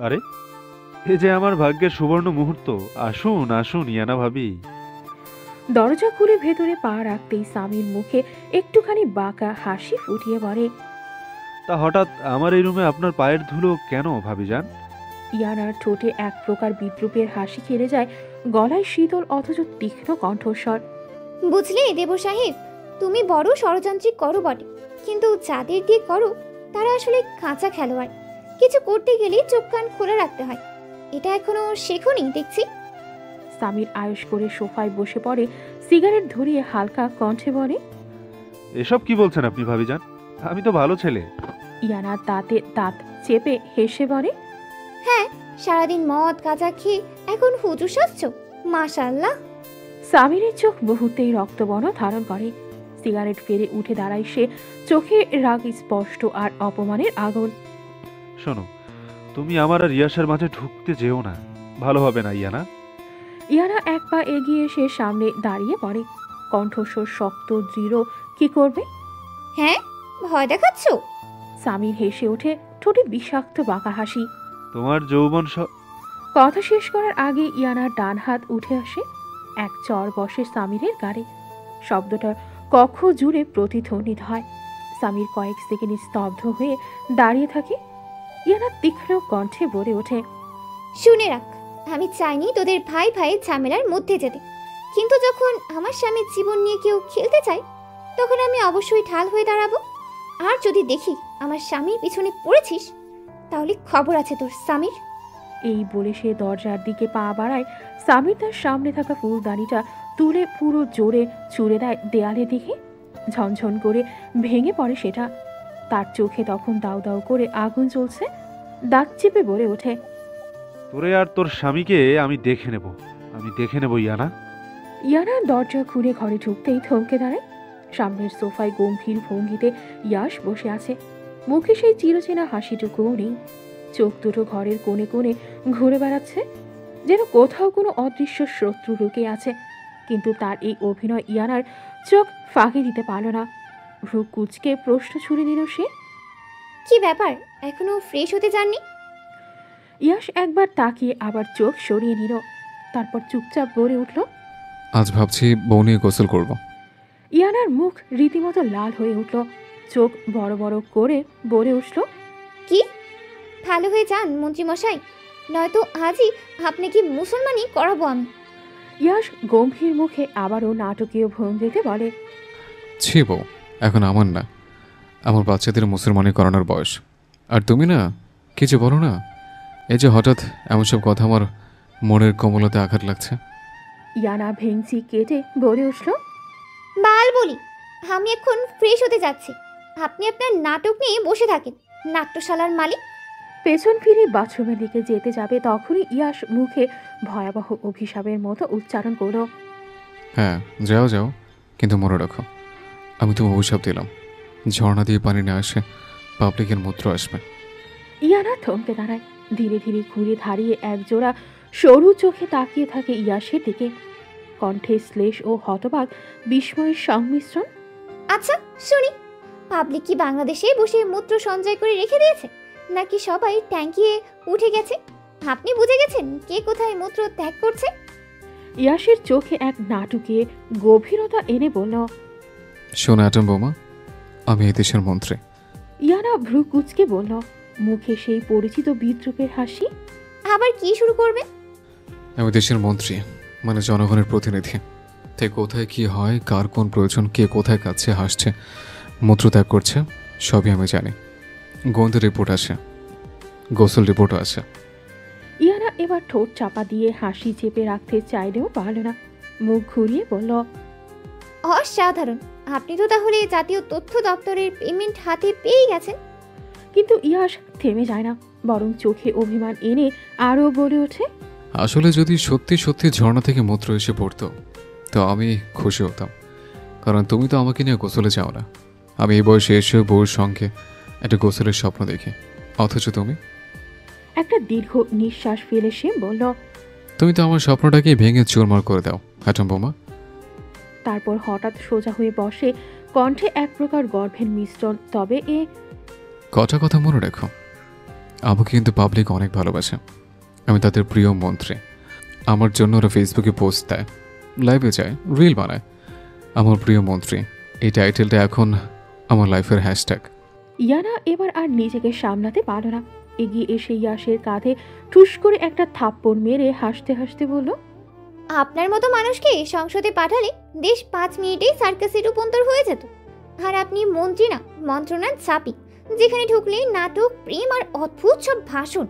আরে, এ যে আমার ভাগ্যের সুবর্ণ মুহূর্ত। আসুন আসুন ইয়ানা ভাবি। দরজা খুলে ভেতরে পা রাখতেই স্বামীর মুখে একটুখানি বাঁকা হাসি ফুটিয়ে পড়ে। তা হঠাৎ আমার এই রুমে আপনার পায়ের ধুলো কেন ভাবিজান? ইয়ানার ঠোঁটে এক প্রকার বিদ্রুপের হাসি খেলে যায়, গলায় শীতল অথচ তীক্ষ্ণ কণ্ঠস্বর। বুঝলে দেব সাহেব, তুমি বড় ষড়যন্ত্রী করো বটে, কিন্তু যাদের দিয়ে করো তারা আসলে কাঁচা খেলোয়াড়। কিছু করতে গেলে চোখ কান খোলা রাখতে হয়। এটা এখনো শেখোনি দেখছি। স্বামীর আয়েশ করে সোফায় বসে পড়ে, সিগারেট ধরিয়ে হালকা কণ্ঠে বলে। এসব কি বলছেন আপনি ভাবিজান? আমি তো ভালো ছেলে। ইয়ানা দাঁতে দাঁত চেপে হেসে বলে। হ্যাঁ, সারাদিন মদ গাঁজা খেয়ে এখন হুজুর সাজছ, মাশাআল্লাহ। সামিরের চোখ মুহূর্তেই রক্তবর্ণ ধারণ করে। সিগারেট ফেলে উঠে দাঁড়ায় সে, চোখে রাগ স্পষ্ট আর অপমানের আগুন। শোনো, তুমি আমার আর ইয়াসের মাঝে ঢুকতে যেও না, ভালো হবে না ইয়ানা। ইয়ানা এক পা এগিয়ে এসে সামনে দাঁড়িয়ে পড়ে, কণ্ঠস্বর শক্ত দৃঢ়। কি করবে? হ্যাঁ, ভয় দেখাচ্ছ? সামির হেসে ওঠে, ঠোঁটে বিষাক্ত বাঁকা হাসি। তোমার যৌবন কথা শেষ করার আগে ইয়ানার ডান হাত উঠে আসে, এক চর বসে সামিরের গাড়ি। শব্দটা কক্ষ জুড়ে প্রতিধ্বনিত হয়। সামির কয়েক সেকেন্ড স্তব্ধ হয়ে দাঁড়িয়ে থাকে। ইয়ানা তীক্ষ্ণ কণ্ঠে বলে ওঠে। শুনে রাখ, আমি চাইনি তোদের ভাই ভাইয়ের ঝামেলার মধ্যে যেতে, কিন্তু যখন আমার স্বামীর জীবন নিয়ে কেউ খেলতে চায় তখন আমি অবশ্যই ঢাল হয়ে দাঁড়াবো। আর যদি দেখি আমার স্বামীর পিছনে পড়েছিস তাহলে খবর আছে তোর স্বামীর। এই বলে সে দরজার দিকে পা বাড়ায়। সামির তার সামনে থাকা ফুলদানিটা তুলে পুরো জোরে ছুঁড়ে দেয় দেয়ালের দিকে। ঝনঝন করে ভেঙে পড়ে সেটা। তার চোখে তখন দাউ দাউ করে আগুন জ্বলছে। দাঁত চেপে বলে ওঠে। তোরে আর তোর স্বামীকে আমি দেখে নেব, আমি দেখে নেব ইয়ানা। ইয়ানা দরজা খুলে ঘরে ঢুকতেই থমকে দাঁড়ায়। সামনের সোফায় গম্ভীর ভঙ্গিতে ইয়াশ বসে আছে, মুখে সেই চিরচেনা হাসিটুকুও নেই। চোখ দুটো ঘরের কোণে কোণে ঘুরে বেড়াচ্ছে, যেন কোথাও কোনো অদৃশ্য শত্রু লুকে আছে। কিন্তু তার এই অভিনয় ইয়ানার চোখ ফাঁকি দিতে পারল না। ভ্রু কুচকে প্রশ্ন ছুড়ে দিল সে। কি ব্যাপার, এখনো ফ্রেশ হতে যাননি? ইয়াশ একবার তাকিয়ে আবার চোখ সরিয়ে নিল, তারপর চুপচাপ বলে উঠল। আজ ভাবছি বউ নিয়ে গোসল করব। ইয়ানার মুখ রীতিমতো লাল হয়ে উঠল, চোখ বড় বড় করে বলে উঠল। কি? ভালো হয়ে যান মন্ত্রীমশাই, নয়তো আজই আপনাকে মুসলমানি করাবো আমি। ইয়াশ গম্ভীর মুখে আবারও নাটকীয় ভঙ্গিতে বলে। ছি বউ, এখন আমার না, আমার বাচ্চাদের মুসলমানি করানোর বয়স। আর তুমি না, কিছু বলো না। এই যে হঠাৎ এমন সব কথা আমার মনের কোমলতে আঘাত লাগছে। ইয়ানা ভেঙচি কেটে বলে উঠল। বাল বলি, আমি এখন ফ্রেশ হতে যাচ্ছি, আপনি আপনার নাটক নিয়ে বসে থাকেন, নাট্যশালার মালিক। পেছন ফিরে বাথরুমের দিকে যেতে যাবে তখনই ইয়াশ মুখে ভয়াবহ অভিশাপের মতো উচ্চারণ করল। হ্যাঁ, যাও যাও, কিন্তু মনে রাখো, আমি তো অভিশাপ দিলাম, ঝর্ণা দিয়ে পানি না আসে পাবলিকের মূত্র আসবে। ইয়ানা থমকে দাঁড়ায়, ধীরে ধীরে ঘুরে দাঁড়িয়ে একজোড়া সরু চোখে তাকিয়ে থাকে ইয়াশের দিকে, কণ্ঠে শ্লেষ ও হতবাক বিস্ময়ের সংমিশ্রণ। আচ্ছা শুনি, পাবলিক কি বাংলাদেশে বসে মূত্র সঞ্চয় করে রেখে দিয়েছে, নাকি সবাই ট্যাঙ্কিয়ে উঠে গেছে? আপনি বুঝে গেছেন কে কোথায় মূত্র ত্যাগ করছে? ইয়াশের চোখে এক নাটুকে গভীরতা এনে বলল। শোনো অ্যাটম বোমা, আমি এই দেশের মন্ত্রী। ইয়ানা ভ্রু কুচকে বলল, মুখে সেই পরিচিত বিদ্রুপের হাসি। আবার কি শুরু করবে? আমি দেশের মন্ত্রী, মানে জনগণের প্রতিনিধি। তাই কোথায় কি হয়, কার কোন প্রয়োজন, কে কোথায় কাচ্ছে হাসছে, মূত্র ত্যাগ করছে, সবই আমি জানি। গোয়েন্দা রিপোর্ট আছে, গোসল রিপোর্টও আছে। ইয়ানা এবার ঠোঁট চাপা দিয়ে হাসি চেপে রাখতে চাইলেও পারল না, মুখ ঘুরিয়ে বলল। অসাধারণ, আপনি তো তাহলে জাতীয় তথ্য দপ্তরের পেমেন্ট হাতে পেয়ে গেছেন। কিন্তু ইয়াশ থেমে যায় না, বরং চোখে অভিমান এনে আরও বলে ওঠে। আসলে যদি সত্যি সত্যি ঝর্ণা থেকে মূত্র এসে পড়তো তো আমি খুশি হতাম, কারণ তুমি তো আমাকে নিয়ে গোসলে যাও না। আমি এই বয়সে এসে বউর সঙ্গে একটা গোসলের স্বপ্ন দেখি, অথচ তুমি একটা দীর্ঘ নিঃশ্বাস ফেলে সে বলল। তুমি তো আমার স্বপ্নটাকে ভেঙে চুরমার করে দাও অ্যাটম বোমা। তারপর হঠাৎ সোজা হয়ে বসে, কণ্ঠে এক প্রকার গর্ভের মিশ্রণ। তবে কটা কথা মনে রেখো, আমাকে কিন্তু পাবলিক অনেক ভালোবাসে। আমি তাদের প্রিয় মন্ত্রী। আমার জন্য ওরা ফেসবুকে পোস্ট দেয়, লাইভে যায়, রিল বানায়। আমার প্রিয় মন্ত্রী এই টাইটেলটা এখন আমার লাইফের হ্যাশট্যাগ। ইয়ানা এবার আর নিজেকে সামলাতে পারল না। এগিয়ে এসে ইয়াসের কাঁধে ঠুস করে একটা থাপ্পড় মেরে হাসতে হাসতে বলল, আপনার মতো মানুষকে সংসদে পাঠালে দেশ 5 মিনিটেই সার্কাসে রূপান্তর হয়ে যেত। আর আপনি মন্ত্রী না, মন্ত্রণার চাপি, যেখানে ঢুকলেই নাটক, প্রেম আর অদ্ভুত সব ভাষণ।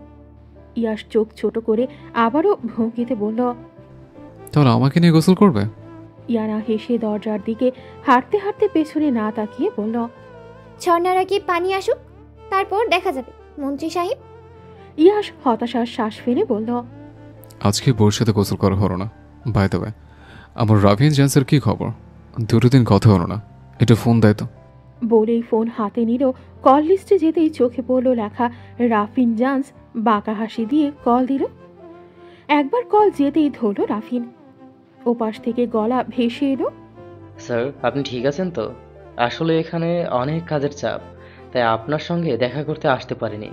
ইয়াস চোখ ছোট করে আবারও ভঙ্গিতে বলল। তাহলে আমাকে নিয়ে গোসল করবে? ইয়ানা হেসে দরজার দিকে হাঁটতে হাঁটতে পেছনে না তাকিয়ে বলল, ঝর্ণার আগে পানি আসুক, তারপর দেখা যাবে মন্ত্রী সাহেব। ইয়াস হতাশার শ্বাস ফেলে বলল, আজকে বোর সাথে গোসল করা হলো না। বাই দ্য ওয়ে, আমার রাভিন জেন্সের কি খবর? 2 দিন কথা হলো না, এটা ফোন দেয় তো। বলেই ফোন হাতে নিল। কল লিস্টে যেতেই চোখে পড়ল লেখা রাফিন জান্স। বাঁকা হাসি দিয়ে কল দিল। একবার কল যেতেই ধরল রাফিন। ওপাশ থেকে গলা ভেসে এলো, স্যার আপনি ঠিক আছেন তো? আসলে এখানে অনেক কাজের চাপ, তাই আপনার সঙ্গে দেখা করতে আসতে পারিনি।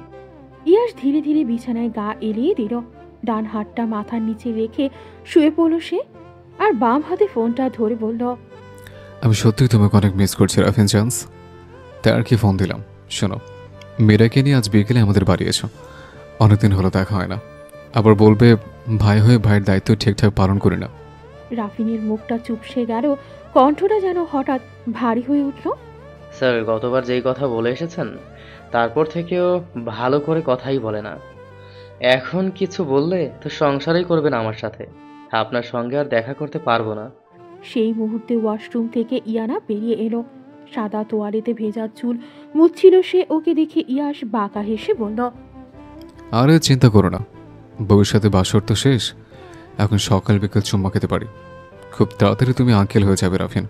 ইয়াস ধীরে ধীরে বিছানায় গা এলিয়ে দিল। ডান হাতটা মাথার নিচে রেখে শুয়ে পড়ল সে, আর বাম হাতে ফোনটা ধরে বলল, আমি সত্যিই তোমাকে অনেক মিস করছি রাফিন চান্স। তাই আর কি ফোন দিলাম। শোনো, মীরাকে নিয়ে আজ বিকেলে আমাদের বাড়ি এসো। অনেকদিন হলো দেখা হয় না। আবার বলবে ভাই হয়ে ভাইয়ের দায়িত্ব ঠিকঠাক পালন করি না। রাফিনের মুখটা চুপসে গেল, কণ্ঠটা যেন হঠাৎ ভারী হয়ে উঠল। স্যার গতবার যেই কথা বলে এসেছেন তারপর থেকেও ভালো করে কথাই বলে না। এখন কিছু বললে তো সংসারই করবে না আমার সাথে। আপনার সঙ্গে আর দেখা করতে পারবো না। সেই মুহূর্তে ওয়াশরুম থেকে ইয়ানা বেরিয়ে এলো। সাদা তোয়ালেতে ভেজা চুল মুছছিল সে। ওকে দেখে ইয়াস বাঁকা হেসে বলল, আরে চিন্তা করো না, বউয়ের সাথে বাসর তো শেষ। এখন সকাল বিকেল চুম্মা খেতে পারি। খুব তাড়াতাড়ি তুমি আঙ্কেল হয়ে যাবে রাফিন।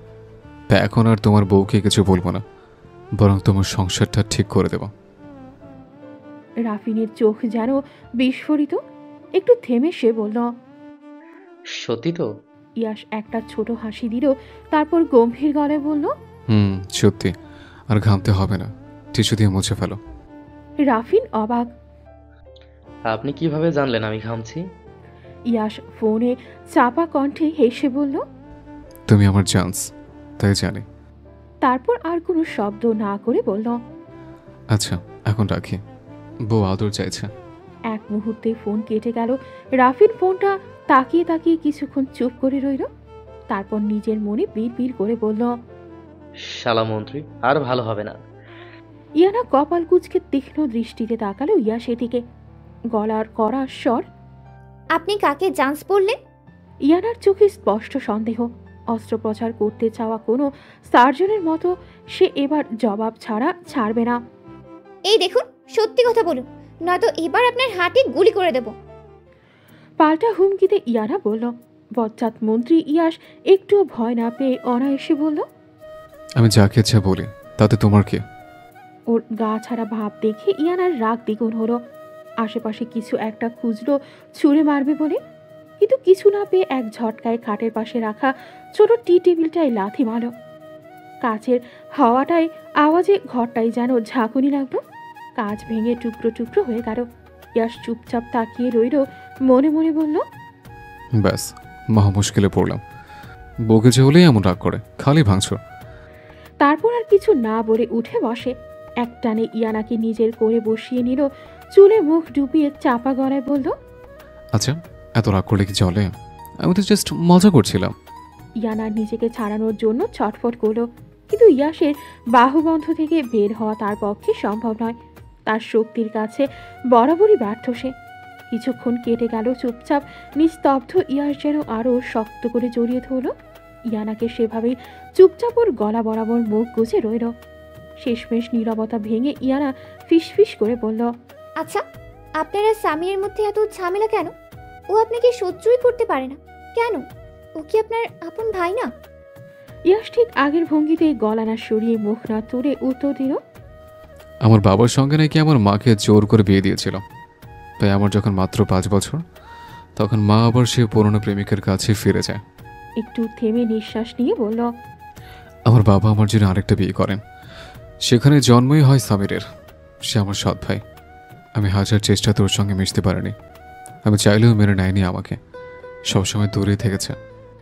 তা এখন আর তোমার বউকে কিছু বলবো না, বরং তোমার সংসারটা ঠিক করে দেব। রাফিনের চোখ যেন বিস্ফোরিত। একটু থেমে সে বলল, সত্যি তো? ইয়াস একটা ছোট হাসি দিল, তারপর গম্ভীর গলায় বলল, সত্যি। আর ঘামতে হবে না, টিস্যু দিয়ে মুছে ফেলো। রাফিন অবাক। আপনি কিভাবে জানলেন আমি ঘামছি? ইয়াস ফোনে চাপা কণ্ঠে হেসে বলল, তুমি আমার চান্স, তাই জানি। তারপর আর কোনো শব্দ না করে বলল, আচ্ছা এখন রাখি, বউ আদর চাইছে। এক মুহূর্তে ফোন কেটে গেল। রাফিন ফোনটা তাকিয়ে তাকিয়ে কিছুক্ষণ চুপ করে রইল। তারপর নিজের মনে বিড় করে বলল, শালা মন্ত্রী, আর ভালো হবে না। ইয়ানা কপাল কুঁচকে তীক্ষ্ণ দৃষ্টিতে তাকালো ইয়াস এদিকে। গলার কড়া স্বর। আপনি কাকে জান্স বললেন? ইয়ানার চোখে স্পষ্ট সন্দেহ। অস্ত্রোপচার করতে চাওয়া কোনো সার্জনের মতো সে এবার জবাব ছাড়া ছাড়বে না। এই দেখুন, সত্যি কথা বলুন, নয়তো এবার আপনার হাতে গুলি করে দেব। পাল্টা হুমকিতে ইয়ানা বলল। বজ্জাত মন্ত্রী ইয়াস একটুও ভয় না পেয়ে অনায়াসে বলল, আমি যাকে ইচ্ছা বলি, তাতে তোমার কি? ওর গা ছাড়া ভাব দেখে ইয়ানার রাগ দ্বিগুণ হলো। আশেপাশে কিছু একটা খুঁজলো ছুঁড়ে মারবে বলে, কিন্তু কিছু না পেয়ে এক ঝটকায় খাটের পাশে রাখা ছোট টি টেবিলটায় লাথি মারল। কাচের হাওয়াটায় আওয়াজে ঘরটাই যেন ঝাঁকুনি লাগলো। কাঁচ ভেঙে টুকরো টুকরো হয়ে গেল। ইয়াস চুপচাপ তাকিয়ে রইল, মনে মনে বলল, ব্যাস, মহা মুশকিলে পড়লাম। বউকে যে হলেই এমন রাগ করে, খালি ভাঙছো। তারপর আর কিছু না বলে উঠে বসে। একটানে ইয়ানাকে নিজের করে বসিয়ে নিল। চুলে মুখ ডুবিয়ে চাপা গলায় বলল, আচ্ছা এত রাগ করলে কি চলে? আমি তো জাস্ট মজা করছিলাম। ইয়ানা নিজেকে ছাড়ানোর জন্য ছটফট করলো, কিন্তু ইয়াসের বাহুবন্ধ থেকে বের হওয়া তার পক্ষে সম্ভব নয়। তার শক্তির কাছে বরাবরই ব্যর্থ সে। কিছুক্ষণ কেটে গেল। চুপচাপ নিস্তব্ধ ইয়াস যেন আরও শক্ত করে জড়িয়ে ধরল ইয়ানাকে। সেভাবেই চুপচাপ ওর গলা বরাবর মুখ গুজে রইল। শেষমেশ নীরবতা ভেঙে ইয়ানা ফিসফিস করে বলল, আচ্ছা, আপনারা স্বামীর মধ্যে এত ঝামেলা কেন? ও আপনাকে সহ্যই করতে পারে না কেন? ও কি আপনার আপন ভাই না? ইয়াস ঠিক আগের ভঙ্গিতে গলা না সরিয়ে মুখ না তুলে উত্তর দিল, আমার বাবার সঙ্গে নাকি আমার মাকে জোর করে বিয়ে দিয়েছিল। তাই আমার যখন মাত্র 5 বছর, তখন মা আবার সে পুরনো প্রেমিকের কাছে ফিরে যায়। একটু থেমে নিঃশ্বাস নিয়ে বলল, আমার বাবা আমার জন্য আরেকটা বিয়ে করেন। সেখানে জন্মই হয় সামিরের। সে আমার সৎ ভাই। আমি হাজার চেষ্টা তোর সঙ্গে মিশতে পারিনি। আমি চাইলেও মেনে নেয়নি আমাকে, সবসময় দূরেই থেকেছে।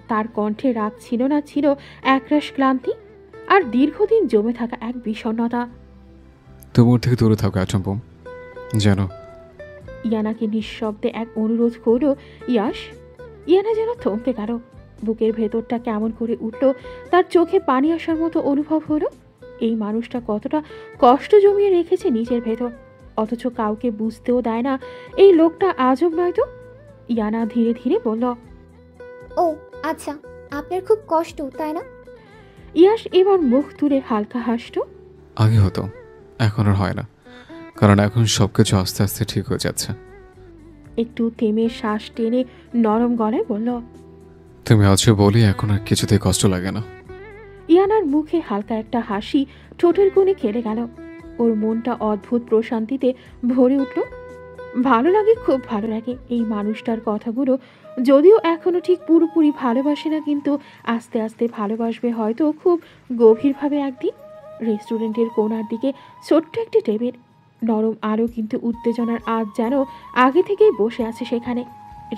তার কণ্ঠে রাগ ছিল না, ছিল একরাশ ক্লান্তি আর দীর্ঘদিন জমে থাকা এক বিষণ্ণতা। তোমার থেকে দূরে থাকো অ্যাটম, যেন। ইয়ানাকে নিঃশব্দে এক অনুরোধ করল ইয়াশ। ইয়ানা যেন থমকে গেল, বুকের ভেতরটা কেমন করে উঠল, তার চোখে পানি আসার মতো অনুভব হলো। এই মানুষটা কতটা কষ্ট জমিয়ে রেখেছে নিজের ভেতর, অথচ কাউকে বুঝতেও দেয় না। এই লোকটা আজব নয় তো? ইয়ানা ধীরে ধীরে বলল, ও আচ্ছা, আপনার খুব কষ্ট তাই না? ইয়াশ এবার মুখ তুলে হালকা হাসল। আগে হতো, এখন আর হয় না, কারণ এখন সবকিছু আস্তে আস্তে ঠিক হয়ে যাচ্ছে। একটু থেমে শ্বাস টেনে নরম গলায় বলল, তুমি আছো বলি এখন আর কিছুতেই কষ্ট লাগে না। ইয়ানার মুখে হালকা একটা হাসি ঠোঁটের কোণে খেলে গেল। ওর মনটা অদ্ভুত প্রশান্তিতে ভরে উঠল। ভালো লাগে, খুব ভালো লাগে এই মানুষটার কথাগুলো। যদিও এখনো ঠিক পুরোপুরি ভালোবাসে না, কিন্তু আস্তে আস্তে ভালোবাসবে হয়তো খুব গভীরভাবে একদিন। রেস্টুরেন্টের কোণার দিকে ছোট্ট একটি টেবিল, নরম আলো, কিন্তু উত্তেজনার আজ যেন আগে থেকেই বসে আছে সেখানে।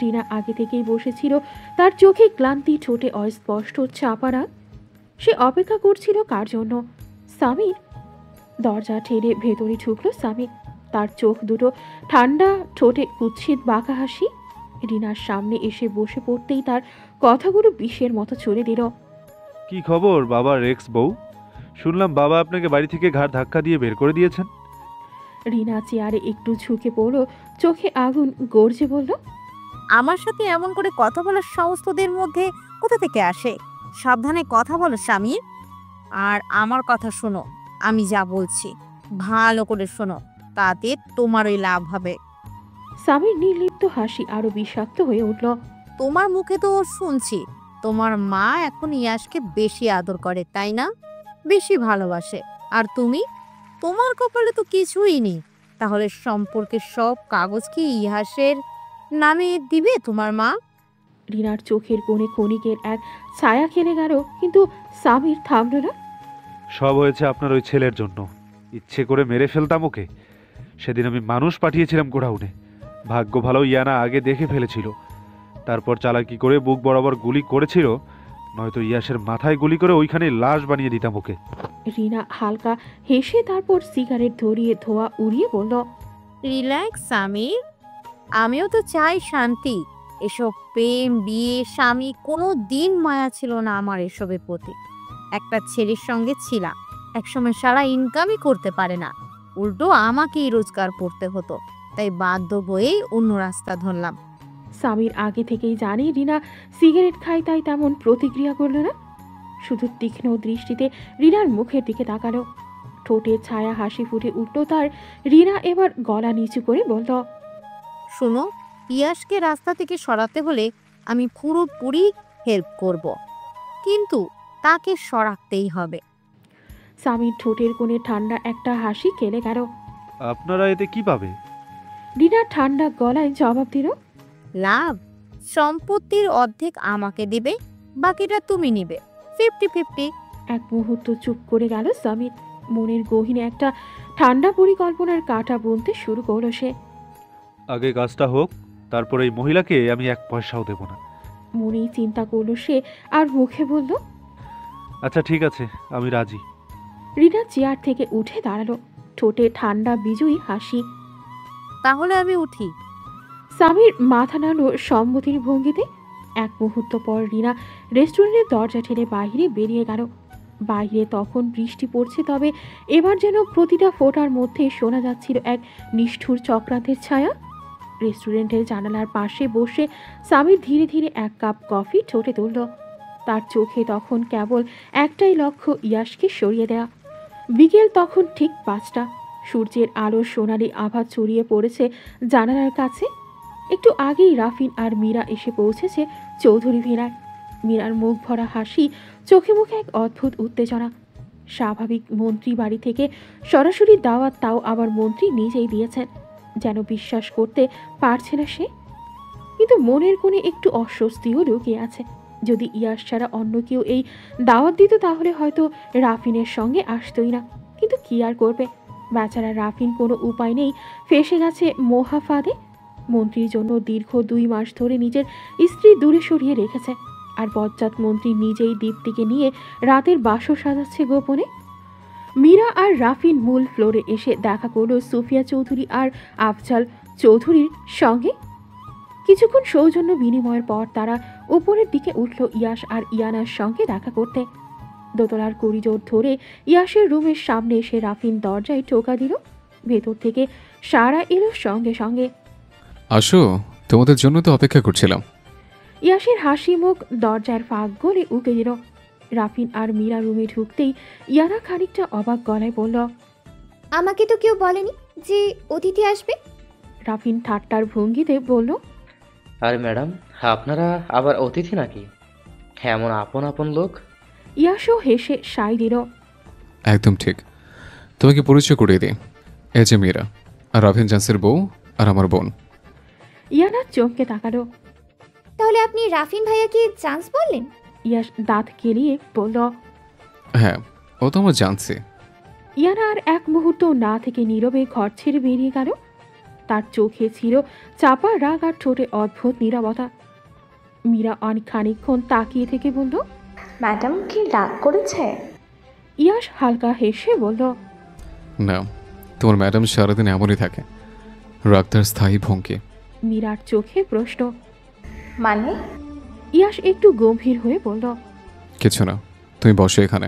রিনা আগে থেকেই বসেছিল, তার চোখে ক্লান্তি, ঠোঁটে অস্পষ্ট চাপা রাগ। সে অপেক্ষা করছিল কার জন্য? সামির। দরজা ঠেলে ভেতরে ঢুকলো সামির, তার চোখ দুটো ঠান্ডা, ঠোঁটে কুৎসিত বাঁকা হাসি। রিনার সামনে এসে বসে পড়তেই তার কথাগুলো বিষের মতো চলে দিল। কি খবর বাবা রেক্স বউ? শুনলাম বাবা আপনাকে বাড়ি থেকে ঘাড় ধাক্কা দিয়ে বের করে দিয়েছেন। রিনা চেয়ারে একটু ঝুঁকে পড়ল, চোখে আগুন গর্জে বলল, আমার সাথে এমন করে কথা বলার সাহস তোদের মধ্যে কোথা থেকে আসে? সাবধানে কথা বলো স্বামী, আর আমার কথা শোনো। আমি যা বলছি ভালো করে শোনো, তাতে তোমারই লাভ হবে। সামির নির্লিপ্ত হাসি আরো বিষাক্ত হয়ে উঠল। তোমার মুখে তো শুনছি তোমার মা এখন ইয়াসকে বেশি আদর করে, তাই না? বেশি ভালোবাসে। আর তুমি, তোমার কপালে তো কিছুই নেই। তাহলে সম্পর্কের সব কাগজ কি ইয়াসের নামে দিবে তোমার মা? রিনার চোখের কোণে ক্ষণিকের এক ছায়া খেলে গেল, কিন্তু সামির থামল না। সব হয়েছে আপনার ওই ছেলের জন্য। ইচ্ছে করে মেরে ফেলতাম ওকে। সেদিন আমি মানুষ পাঠিয়েছিলাম গোডাউনে। ভাগ্য ভালো ইয়ানা আগে দেখে ফেলেছিল, তারপর চালাকি করে বুক বরাবর গুলি করেছিল, নয়তো ইয়াসের মাথায় গুলি করে ওইখানে লাশ বানিয়ে দিতাম ওকে। রিনা হালকা হেসে তারপর সিগারেট ধরিয়ে ধোয়া উড়িয়ে বলল, রিল্যাক্স সামির, আমিও তো চাই শান্তি। এসব প্রেম, বিয়ে, স্বামী, কোনো দিন মায়া ছিল না আমার এসবের প্রতি। একটা ছেলের সঙ্গে ছিলাম, একসময় সারা ইনকামই করতে পারে না, উল্টো আমাকেই রোজগার করতে হতো। তাই বাধ্য হয়েই অন্য রাস্তা ধরলাম। সামির আগে থেকেই জানে রিনা সিগারেট খায়, তাই তেমন প্রতিক্রিয়া করল না। শুধু তীক্ষ্ণ দৃষ্টিতে রিনার মুখের দিকে তাকালো, ঠোঁটে ছায়া হাসি ফুটে উঠল তার। রিনা এবার গলা নিচু করে বলল, শুনো, ইয়াসকে রাস্তা থেকে সরাতে হলে আমি পুরোপুরি হেল্প করব, কিন্তু তাকে সরাতেই হবে। সামির ঠোঁটের কোণে ঠান্ডা একটা হাসি খেলে গেল। আপনারা এতে কি পাবে? রিনা ঠান্ডা গলায় জবাব দিল, লাভ? সম্পত্তির অর্ধেক আমাকে দিবে, বাকিটা তুমি নিবে, 50-50। এক মুহূর্ত চুপ করে গেল সামির। মনের গহীনে একটা ঠান্ডা পরিকল্পনার কাঁটা বুনতে শুরু করলো সে। আগে কাজটা হোক, তারপর এই মহিলাকে আমি এক পয়সাও দেব না। মনেই চিন্তা করলো সে, আর মুখে বলল, আচ্ছা ঠিক আছে, আমি রাজি। রিনা চেয়ার থেকে উঠে দাঁড়ালো, ঠোঁটে ঠান্ডা বিজয়ী হাসি। তাহলে আমি উঠি। সামির মাথা নাড়ল সম্মতির ভঙ্গিতে। এক মুহূর্ত পর রিনা রেস্টুরেন্টের দরজা ঠেলে বাইরে বেরিয়ে গেল। বাইরে তখন বৃষ্টি পড়ছে, তবে এবার যেন প্রতিটা ফোঁটার মধ্যে শোনা যাচ্ছিল এক নিষ্ঠুর চক্রান্তের ছায়া। রেস্টুরেন্টের জানালার পাশে বসে সামির ধীরে ধীরে এক কাপ কফি ঠোঁটে তুলল। তার চোখে তখন কেবল একটাই লক্ষ্য, ইয়াসকে সরিয়ে দেয়া। বিকেল তখন ঠিক 5টা। সূর্যের আলো সোনালি আভা ছড়িয়ে পড়েছে জানালার কাছে। একটু আগেই রাফিন আর মীরা এসে পৌঁছেছে চৌধুরী ভিড়ায়। মীরার মুখ ভরা হাসি, চোখে মুখে এক অদ্ভুত উত্তেজনা। স্বাভাবিক মন্ত্রী বাড়ি থেকে সরাসরি দাওয়াত, তাও আবার মন্ত্রী নিজেই দিয়েছেন। যেন বিশ্বাস করতে পারছে না সে, কিন্তু মনের কোণে একটু অস্বস্তিও লুকিয়ে আছে। যদি ইয়াস ছাড়া অন্য কেউ এই দাওয়াত দিত তাহলে হয়তো রাফিনের সঙ্গে আসতই না, কিন্তু কি আর করবে, বেচারা রাফিন কোনো উপায় নেই, ফেঁসে গেছে মোহাফাদে। মন্ত্রীর জন্য দীর্ঘ 2 মাস ধরে নিজের স্ত্রী দূরে সরিয়ে রেখেছে, আর বজ্জাত মন্ত্রী নিজেই দীপ্তিকে নিয়ে রাতের বাসর সাজাচ্ছে গোপনে। মীরা আর রাফিন মূল ফ্লোরে এসে দেখা করলো সুফিয়া চৌধুরী আর আফজাল চৌধুরীর সঙ্গে। কিছুক্ষণ সৌজন্য বিনিময়ের পর তারা উপরের দিকে উঠল ইয়াশ আর ইয়ানার সঙ্গে দেখা করতে। দোতলার করিডোর ধরে ইয়াশের রুমের সামনে এসে রাফিন দরজায় টোকা দিল। ভেতর থেকে সারা এলো সঙ্গে সঙ্গে। আসো, তোমাদের জন্য তো অপেক্ষা করছিলাম। ইয়াশের হাসি মুখ দরজার ফাঁক গলে উকে দিল। রাফিন আর মীরা রুমে ঢুকতেই ইয়ানা খানিকটা অবাক গলায় বলল, আমাকে তো কেউ বলেনি যে অতিথি আসবে। রাফিন ঠাট্টার ভঙ্গিতে বলল, আরে ম্যাডাম, আপনারা আবার অতিথি নাকি? এমন আপন আপন লোক। ইয়াশও হেসে সাই দিল। একদম ঠিক। তোমাকে পরিচয় করিয়ে দিই, এই যে মীরা, আর রাভিন জান্সের বউ আর আমার বোন। ইয়ানা চমকে তাকালো। তাহলে আপনি রাফিন ভাইয়াকে চান্স বললেন? ইয়াশ দাঁত কেলিয়ে বলল। হ্যাঁ, ও তো আমার জানছে। ইয়ানা আর এক মুহূর্ত না থেকে নীরবে ঘর ছেড়ে বেরিয়ে গেল। তার চোখে ছিল চাপা রাগ আর ঠোঁটে অদ্ভুত নীরবতা। মীরা অনেক খানিকক্ষণ তাকিয়ে থেকে বলল, ম্যাডাম কি রাগ করেছে? ইয়াশ হালকা হেসে বলল, না, তোমার ম্যাডাম সারাদিন এমনই থাকে, রাগ তার স্থায়ী ভঙ্গি। মীরার চোখে প্রশ্ন। মানে? ইয়াশ একটু গম্ভীর হয়ে বলল, কিছু না, তুমি বসো এখানে।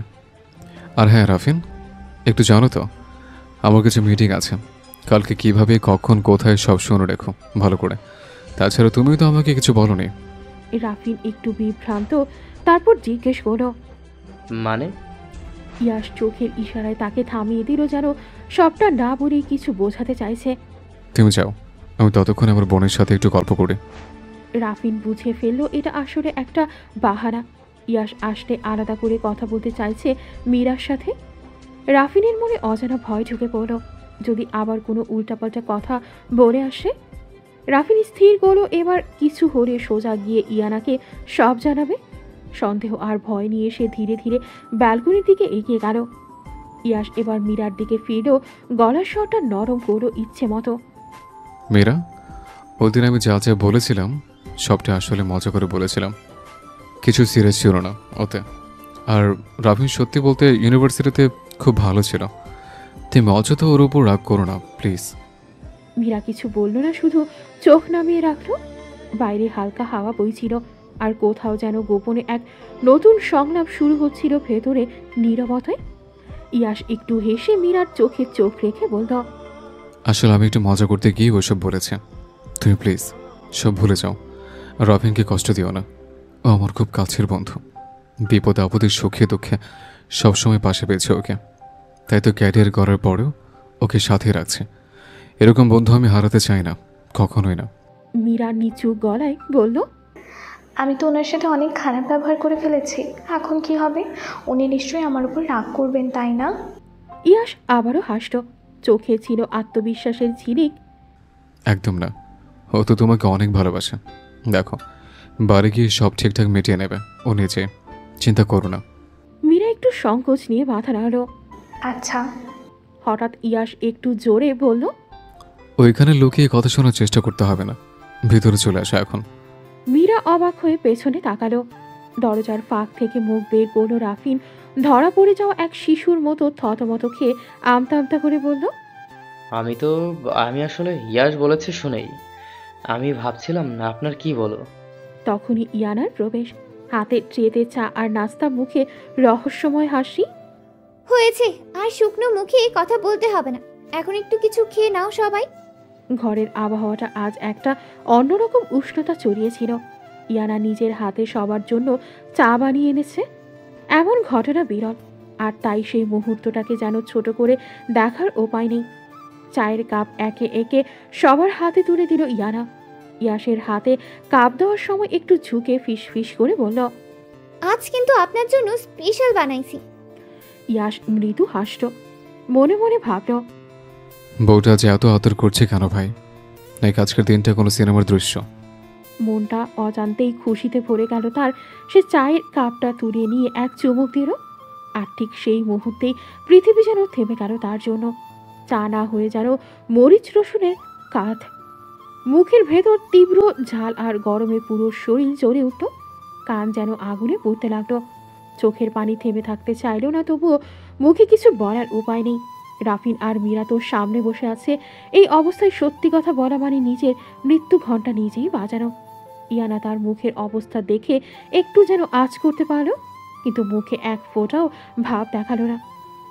আর হ্যাঁ রাফিন, একটু জানো তো, আমার কিছু মিটিং আছে কালকে, কিভাবে কখন কোথায় সব শুনে রেখো ভালো করে। তাছাড়া তুমিও তো আমাকে কিছু বলোনি। রাফিন একটু বিভ্রান্ত, তারপর জিজ্ঞেস করলো। মানে? ইয়াশ চোখের ইশারায় তাকে থামিয়ে দিল, যেন সবটা না বলেই কিছু বোঝাতে চাইছে। তুমি যাও, আমি ততক্ষণ আমার বোনের সাথে একটু গল্প করি। রাফিন বুঝে ফেলল এটা আসলে একটা বাহানা। ইয়াশ আসতে আলাদা করে কথা বলতে চাইছে মীরার সাথে। রাফিনের মনে অজানা ভয় ঢুকে পড়ল, যদি আবার কোনো উল্টাপাল্টা কথা বলে আসে। রাফিন স্থির করলো এবার কিছু হলে সোজা গিয়ে ইয়ানাকে সব জানাবে। সন্দেহ আর ভয় নিয়ে সে ধীরে ধীরে ব্যালকনির দিকে এগিয়ে গেল। ইয়াশ এবার মীরার দিকে ফিরল, গলার স্বরটা নরম করলো ইচ্ছে মতো। মীরা, ওই দিন আমি যা যা বলেছিলাম সবটা আসলে মজা করে বলেছিলাম, কিছু সিরিয়াস ছিল না ওতে। আর রাফিন সত্যি বলতে ইউনিভার্সিটিতে খুব ভালো ছিল, তুমি অযথা ওর উপর রাগ করো না প্লিজ। মীরা কিছু বলল না, শুধু চোখ নামিয়ে রাখলো। বাইরে হালকা হাওয়া বইছিল, আর কোথাও যেন গোপনে এক নতুন সংলাপ শুরু হচ্ছিল ভেতরে নীরবতায়। ইয়াশ একটু হেসে মীরার চোখে চোখ রেখে বলল, আসলে আমি একটু মজা করতে গিয়ে ওইসব বলেছে, তুমি প্লিজ সব ভুলে যাও। রাফিনকে কষ্ট দিও না, ও আমার খুব কাছের বন্ধু, বিপদ আপদে সুখে দুঃখে সবসময় পাশে পেয়েছে ওকে, তাই তো ক্যারিয়ার করার পরেও ওকে সাথে রাখছে। এরকম বন্ধু আমি হারাতে চাই না, কখনোই না। মীরা নিচু গলায় বলল, আমি তো ওনার সাথে অনেক খারাপ ব্যবহার করে ফেলেছি, এখন কি হবে? উনি নিশ্চয়ই আমার উপর রাগ করবেন, তাই না? ইয়াশ আবারও হাসল, চোখে ছিল আত্মবিশ্বাসের ঝিলিক। একদম না, ও তো তোমাকে অনেক ভালোবাসে। দেখো, বাড়ি গিয়ে সব ঠিকঠাক মিটিয়ে নেবে ও নিজে, চিন্তা করো না। মীরা একটু সংকোচ নিয়ে মাথা নাড়ল। আচ্ছা। হঠাৎ ইয়াশ একটু জোরে বলল, ওইখানে লুকিয়ে কথা শোনার চেষ্টা করতে হবে না, ভিতরে চলে আসো এখন। মীরা অবাক হয়ে পেছনে তাকালো। দরজার ফাঁক থেকে মুখ বের করলো রাফিন, ধরা পড়ে যাওয়া এক শিশুর মতো থতমত খেয়ে আমতা আমতা করে বলল, আমি আসলে ইয়াশ বলেছে শুনেই আমি ভাবছিলাম না আপনার কি বলো। তখনই ইয়ানার প্রবেশ, হাতে ট্রেতে চা আর নাস্তা, মুখে রহস্যময় হাসি। হয়েছে, আর শুকনো মুখে কথা বলতে হবে না, এখন একটু কিছু খেয়ে নাও সবাই। ঘরের আবহাওয়াটা আজ একটা অন্যরকম উষ্ণতা ছড়িয়েছিল। ইয়ানা নিজের হাতে সবার জন্য চা বানিয়ে এনেছে, এমন ঘটনা বিরল। আর তাই সেই মুহূর্তটাকে যেন ছোট করে দেখার উপায় নেই। চায়ের কাপ একে একে সবার হাতে তুলে দিল ইয়ানা। ইয়াশের হাতে কাপ দেওয়ার সময় একটু ঝুঁকে ফিস ফিস করে বলল, আজ কিন্তু আপনার জন্য স্পেশাল বানাইছি। ইয়াশ মৃদু হাসল, মনে মনে ভাবল, বউটা যে এত আদর করছে কেন ভাই? নাকি আজকের দিনটা কোনো সিনেমার দৃশ্য? মনটা অজান্তেই খুশিতে ভরে গেল তার। সে চায়ের কাপটা তুলে নিয়ে এক চুমুক দিল, আর ঠিক সেই মুহূর্তেই পৃথিবী যেন থেমে গেল তার জন্য। টানা হয়ে যেন মরিচ রসুনের কাঁধ। মুখের ভেতর তীব্র ঝাল আর গরমে পুরো শরীর জ্বলে উঠল। কান যেন আগুনে পড়তে লাগলো। চোখের পানি থেমে থাকতে চাইল না, তবুও মুখে কিছু বলার উপায় নেই। রাফিন আর মীরা তো সামনে বসে আছে। এই অবস্থায় সত্যি কথা বলা মানে নিজের মৃত্যু ঘণ্টা নিজেই বাজানো। ইয়ানা তার মুখের অবস্থা দেখে একটু যেন আঁচ করতে পারল, কিন্তু মুখে এক ফোঁটাও ভাব দেখালো না।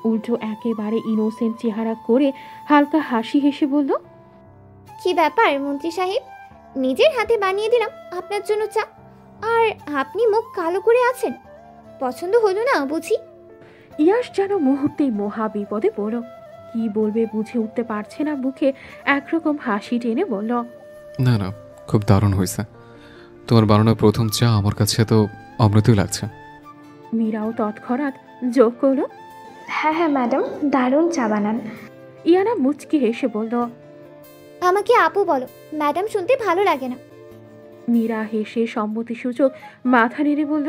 উল্টো একেবারে ইনোসেন্ট চেহারা করে হালকা হাসি হেসে বলল, কি ব্যাপার মন্ত্রী সাহেব, নিজের হাতে বানিয়ে দিলাম আপনার জন্য চা, আর আপনি মুখ কালো করে আছেন। পছন্দ হলো না বুঝি? ইয়াশ যেন মুহূর্তেই মহা বিপদে পড়ল। কি বলবে বুঝে উঠতে পারছে না, মুখে একরকম হাসি টেনে বলল, না না, খুব দারুণ হয়েছে। তোমার বানানো প্রথম চা আমার কাছে তো অমৃতই লাগছে। মীরাও তৎক্ষণাৎ যোগ করল, হ্যাঁ হ্যাঁ ম্যাডাম, দারুণ চা বানান। ইয়ানা মুচকি হেসে বলল, আমাকে আপু বলো, ম্যাডাম শুনতে ভালো লাগে না। মীরা হেসে সম্মতিসূচক মাথা নেড়ে বলল,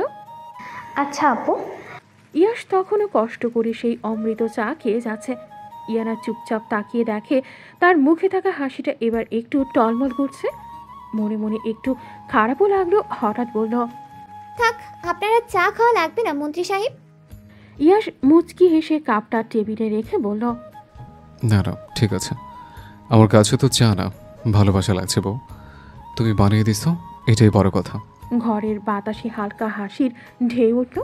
আচ্ছা আপু। ইয়াশ তখনও কষ্ট করে সেই অমৃত চা খেয়ে যাচ্ছে। ইয়ানা চুপচাপ তাকিয়ে দেখে তার মুখে থাকা হাসিটা এবার একটু টলমল করছে। মনে মনে একটু খারাপও লাগলো। হঠাৎ বলল, থাক, আপনারা চা খাওয়া লাগবে না মন্ত্রী সাহেব। ইয়াশ মুচকি হেসে কাপটা টেবিলে রেখে বলল, না না, ঠিক আছে। আমার কাছে তো চা না, ভালোবাসা লাগছে বউ। তুমি বানিয়ে দিছো, এটাই বড় কথা। ঘরের বাতাসে হালকা হাসির ঢেউ উঠল।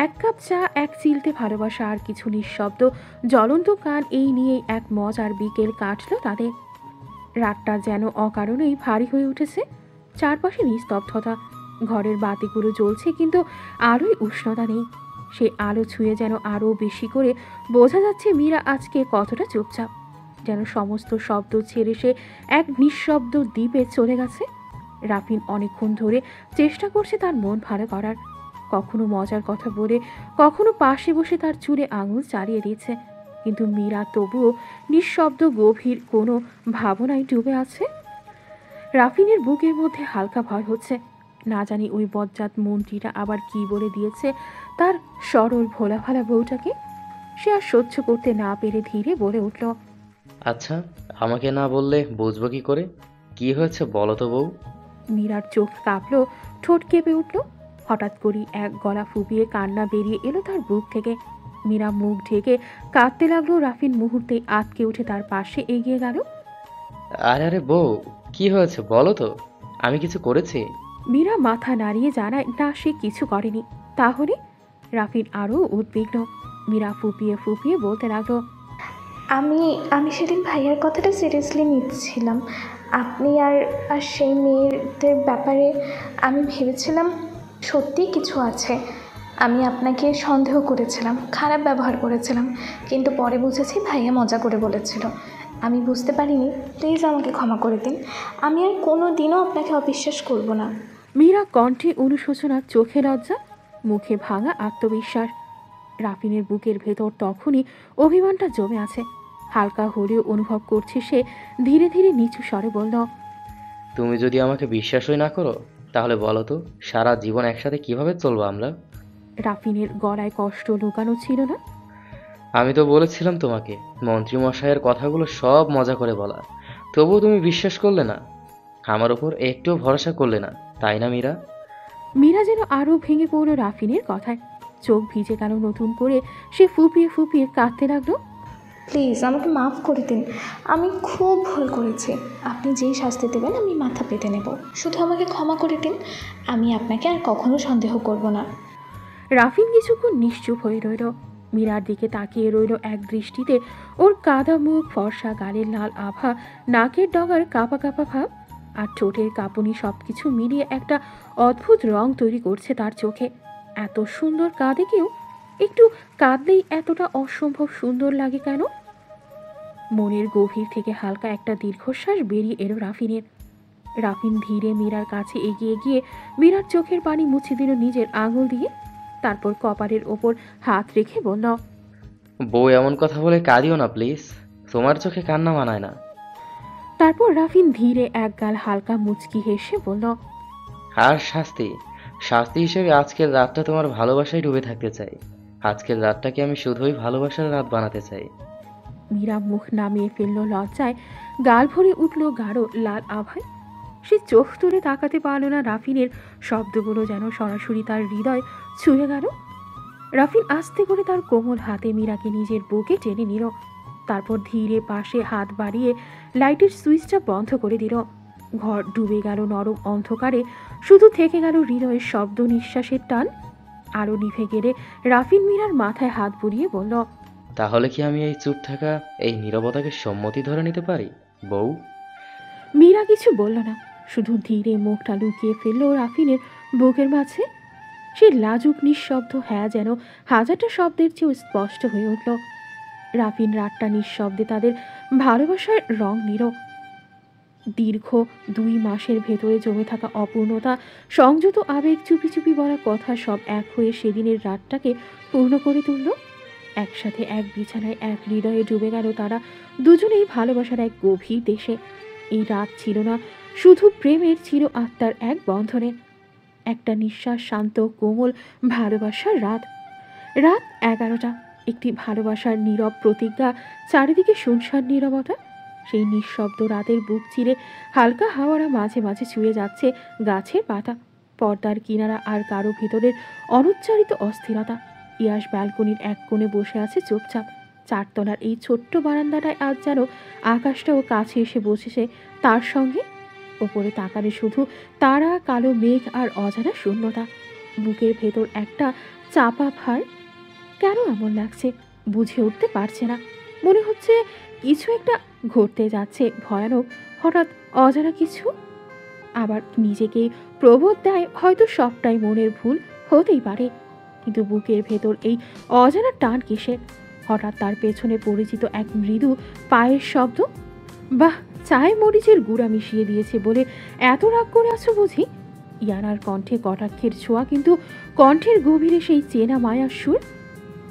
এক কাপ চা, এক চিলতে ভালোবাসা আর কিছু নিঃশব্দ জ্বলন্ত কান, এই নিয়েই এক মজার বিকেল কাটল তাদের। রাতটা যেন অকারণেই ভারী হয়ে উঠেছে। চারপাশে নিস্তব্ধতা। ঘরের বাতিগুলো জ্বলছে, কিন্তু আলোয় উষ্ণতা নেই। সে আলো ছুঁয়ে যেন আরও বেশি করে বোঝা যাচ্ছে মীরা আজকে কতটা চুপচাপ। যেন সমস্ত শব্দ ছেড়ে সে এক নিঃশব্দ দ্বীপে চলে গেছে। রাফিন অনেকক্ষণ ধরে চেষ্টা করছে তার মন ভালো করার। কখনো মজার কথা বলে, কখনো পাশে বসে তার চুলে আঙুল চালিয়ে দিচ্ছে, কিন্তু মীরা তবুও নিঃশব্দ গভীর কোনো ভাবনায় ডুবে আছে। রাফিনের বুকের মধ্যে হালকা ভয় হচ্ছে। না জানি ওই বজ্জাত মন্ত্রীটা আবার কি বলে দিয়েছে তার সরল ভোলা ভালা বউটাকে। সে আর সহ্য করতে না পেরে ধীরে বলে উঠল, আচ্ছা, আমাকে না বললে বুঝবো কি করে? কি হয়েছে বলো তো বউ। মীরার চোখ কাঁপলো, ঠোঁট কেঁপে উঠল। হঠাৎ করেই এক গলা ফুপিয়ে কান্না বেরিয়ে এলো তার বুক থেকে। মীরা মুখ ঢেকে কাঁদতে লাগলো। রাফিন মুহূর্তেই আটকে উঠে তার পাশে এগিয়ে গেল। আরে আরে বউ, কি হয়েছে বলো তো, আমি কিছু করেছি? মীরা মাথা নাড়িয়ে জানায় না, সে কিছু করেনি। তাহলে? রাফিন আরও উদ্বিগ্ন। মীরা ফুপিয়ে ফুপিয়ে বলতে লাগলো, আমি আমি সেদিন ভাইয়ার কথাটা সিরিয়াসলি নিচ্ছিলাম। আপনি আর আর সেই মেয়েদের ব্যাপারে আমি ভেবেছিলাম সত্যিই কিছু আছে। আমি আপনাকে সন্দেহ করেছিলাম, খারাপ ব্যবহার করেছিলাম, কিন্তু পরে বুঝেছি ভাইয়া মজা করে বলেছিল। আমি বুঝতে পারিনি, প্লিজ আমাকে ক্ষমা করে দিন। আমি আর কোনো দিনও আপনাকে অবিশ্বাস করব না। মীরা কণ্ঠে অনুশোচনা, চোখে লজ্জা, মুখে ভাঙা আত্মবিশ্বাস। রাফিনের বুকের ভেতর তখনই অভিমানটা জমে আছে। হালকা হলেও অনুভব করছে সে। ধীরে ধীরে নিচু স্বরে বলল, তুমি যদি আমাকে বিশ্বাসই না করো, তাহলে বলো তো সারা জীবন একসাথে কিভাবে চলবো আমরা? রাফিনের গলায় কষ্ট লুকানো ছিল না। আমি তো বলেছিলাম তোমাকে মন্ত্রী মশাইয়ের কথাগুলো সব মজা করে বলা, তবুও তুমি বিশ্বাস করলে না, আমার উপর একটুও ভরসা করলে না, তাই না মীরা? মীরা যেন আরও ভেঙে পড়ল রাফিনের কথায়। চোখ ভিজে গেল নতুন করে। সে ফুপিয়ে ফুপিয়ে কাঁদতে লাগলো। প্লিজ আমাকে মাফ করে দিন, আমি খুব ভুল করেছি। আপনি যেই শাস্তি দেবেন আমি মাথা পেতে নেব। শুধু আমাকে ক্ষমা করে দিন, আমি আপনাকে আর কখনো সন্দেহ করব না। রাফিন কিছুক্ষণ নিশ্চুপ হয়ে রইল। মীরার দিকে তাকিয়ে রইল এক দৃষ্টিতে। ওর কাদা মুখ, ফর্সা গালের লাল আভা, নাকের ডগার কাঁপা কাঁপা ভাব আর ঠোঁটের কাঁপুনি সবকিছু মিলিয়ে একটা অদ্ভুত রং তৈরি করছে তার চোখে। এত সুন্দর কাঁদে কেউ? একটু কাঁদলেই এতটা অসম্ভব সুন্দর লাগে কেন? মনের গভীর থেকে হালকা একটা দীর্ঘশ্বাস বেরিয়ে এলো রাফিনের। রাফিন ধীরে মীরার কাছে এগিয়ে গিয়ে মীরার চোখের পানি মুছে দিল নিজের আঙুল দিয়ে। তারপর কপালের ওপর হাত রেখে বলল, বউ এমন কথা বলে কাঁদিও না প্লিজ, তোমার চোখে কান্না মানায় না। তারপর রাফিন ধীরে এক গাল হালকা মুচকি হেসে বলল, আর শাস্তি শাস্তি হিসেবে আজকের রাতটা তোমার ভালোবাসায় ডুবে থাকতে চাই। আজকের রাতটাকে আমি শুধুই ভালোবাসার রাত বানাতে চাই। মীরা মুখ নামিয়ে ফেলল লজ্জায়, গাল ভরে উঠল গাঢ় লাল আভায়। সে চোখ তুলে তাকাতে পারল না। রাফিনের শব্দগুলো যেন সরাসরি তার হৃদয় ছুঁয়ে গেল। রাফিন আস্তে করে তার কোমল হাতে মীরাকে নিজের বুকে টেনে নিল, তারপর ধীরে পাশে হাত বাড়িয়ে লাইটের সুইচটা বন্ধ করে দিল। ঘর ডুবে গেল নরম অন্ধকারে, শুধু থেকে গেল হৃদয়ের শব্দ, নিঃশ্বাসের টান। আরও নিভে গেলে রাফিন মীরার মাথায় হাত বুলিয়ে বলল, তাহলে কি আমি এই চুপ থাকা, এই নীরবতাকে সম্মতি ধরে নিতে পারি বউ? মীরা কিছু বলল না, শুধু ধীরে মুখটা লুকিয়ে ফেলল রাফিনের বুকের মাঝে। সে লাজুক নিঃশব্দ হ্যাঁ যেন হাজারটা শব্দের চেয়েও স্পষ্ট হয়ে উঠল। রাফিন রাতটা নিঃশব্দে তাদের ভালোবাসার রং নিল। দীর্ঘ 2 মাসের ভেতরে জমে থাকা অপূর্ণতা, সংযত আবেগ, চুপি চুপি বলা কথা সব এক হয়ে সেদিনের রাতটাকে পূর্ণ করে তুলল। একসাথে এক বিছানায় এক হৃদয়ে ডুবে গেল তারা দুজনেই ভালোবাসার এক গভীর দেশে। এই রাত ছিল না শুধু প্রেমের, ছিল আত্মার এক বন্ধনে, একটা নিঃশ্বাস শান্ত কোমল ভালোবাসার রাত। রাত 11টা, একটি ভালোবাসার নীরব প্রতিজ্ঞা, চারিদিকে শুনশান নীরবতা। সেই নিঃশব্দ রাতের বুক চিরে হালকা হাওয়ারা মাঝে মাঝে ছুঁয়ে যাচ্ছে গাছের পাতা, পর্দার কিনারা, আর কারো ভিতরের অনুচ্চারিত অস্থিরতা। ইয়াস ব্যালকনির এক কোণে বসে আছে চুপচাপ। 4 তলার এই ছোট্ট বারান্দাটায় আজ যেন আকাশটাও কাছে এসে বসেছে তার সঙ্গে। ওপরে তাকালে শুধু তারা, কালো মেঘ আর অজানা শূন্যতা। বুকের ভেতর একটা চাপা ভার। কেন এমন লাগছে বুঝে উঠতে পারছে না। মনে হচ্ছে কিছু একটা ঘটতে যাচ্ছে ভয়ানক, হঠাৎ অজানা কিছু। আবার নিজেকে প্রবোধ দেয় হয়তো সবটাই মনের ভুল হতেই পারে। কিন্তু বুকের ভেতর এই অজানা টান কিসের? হঠাৎ তার পেছনে পরিচিত এক মৃদু পায়ের শব্দ। বাহ, চায়ে মরিচের গুঁড়া মিশিয়ে দিয়েছে বলে এত রাগ করে আছো বুঝি? ইয়ানার কণ্ঠে কটাক্ষের ছোঁয়া, কিন্তু কণ্ঠের গভীরে সেই চেনা মায়ার সুর।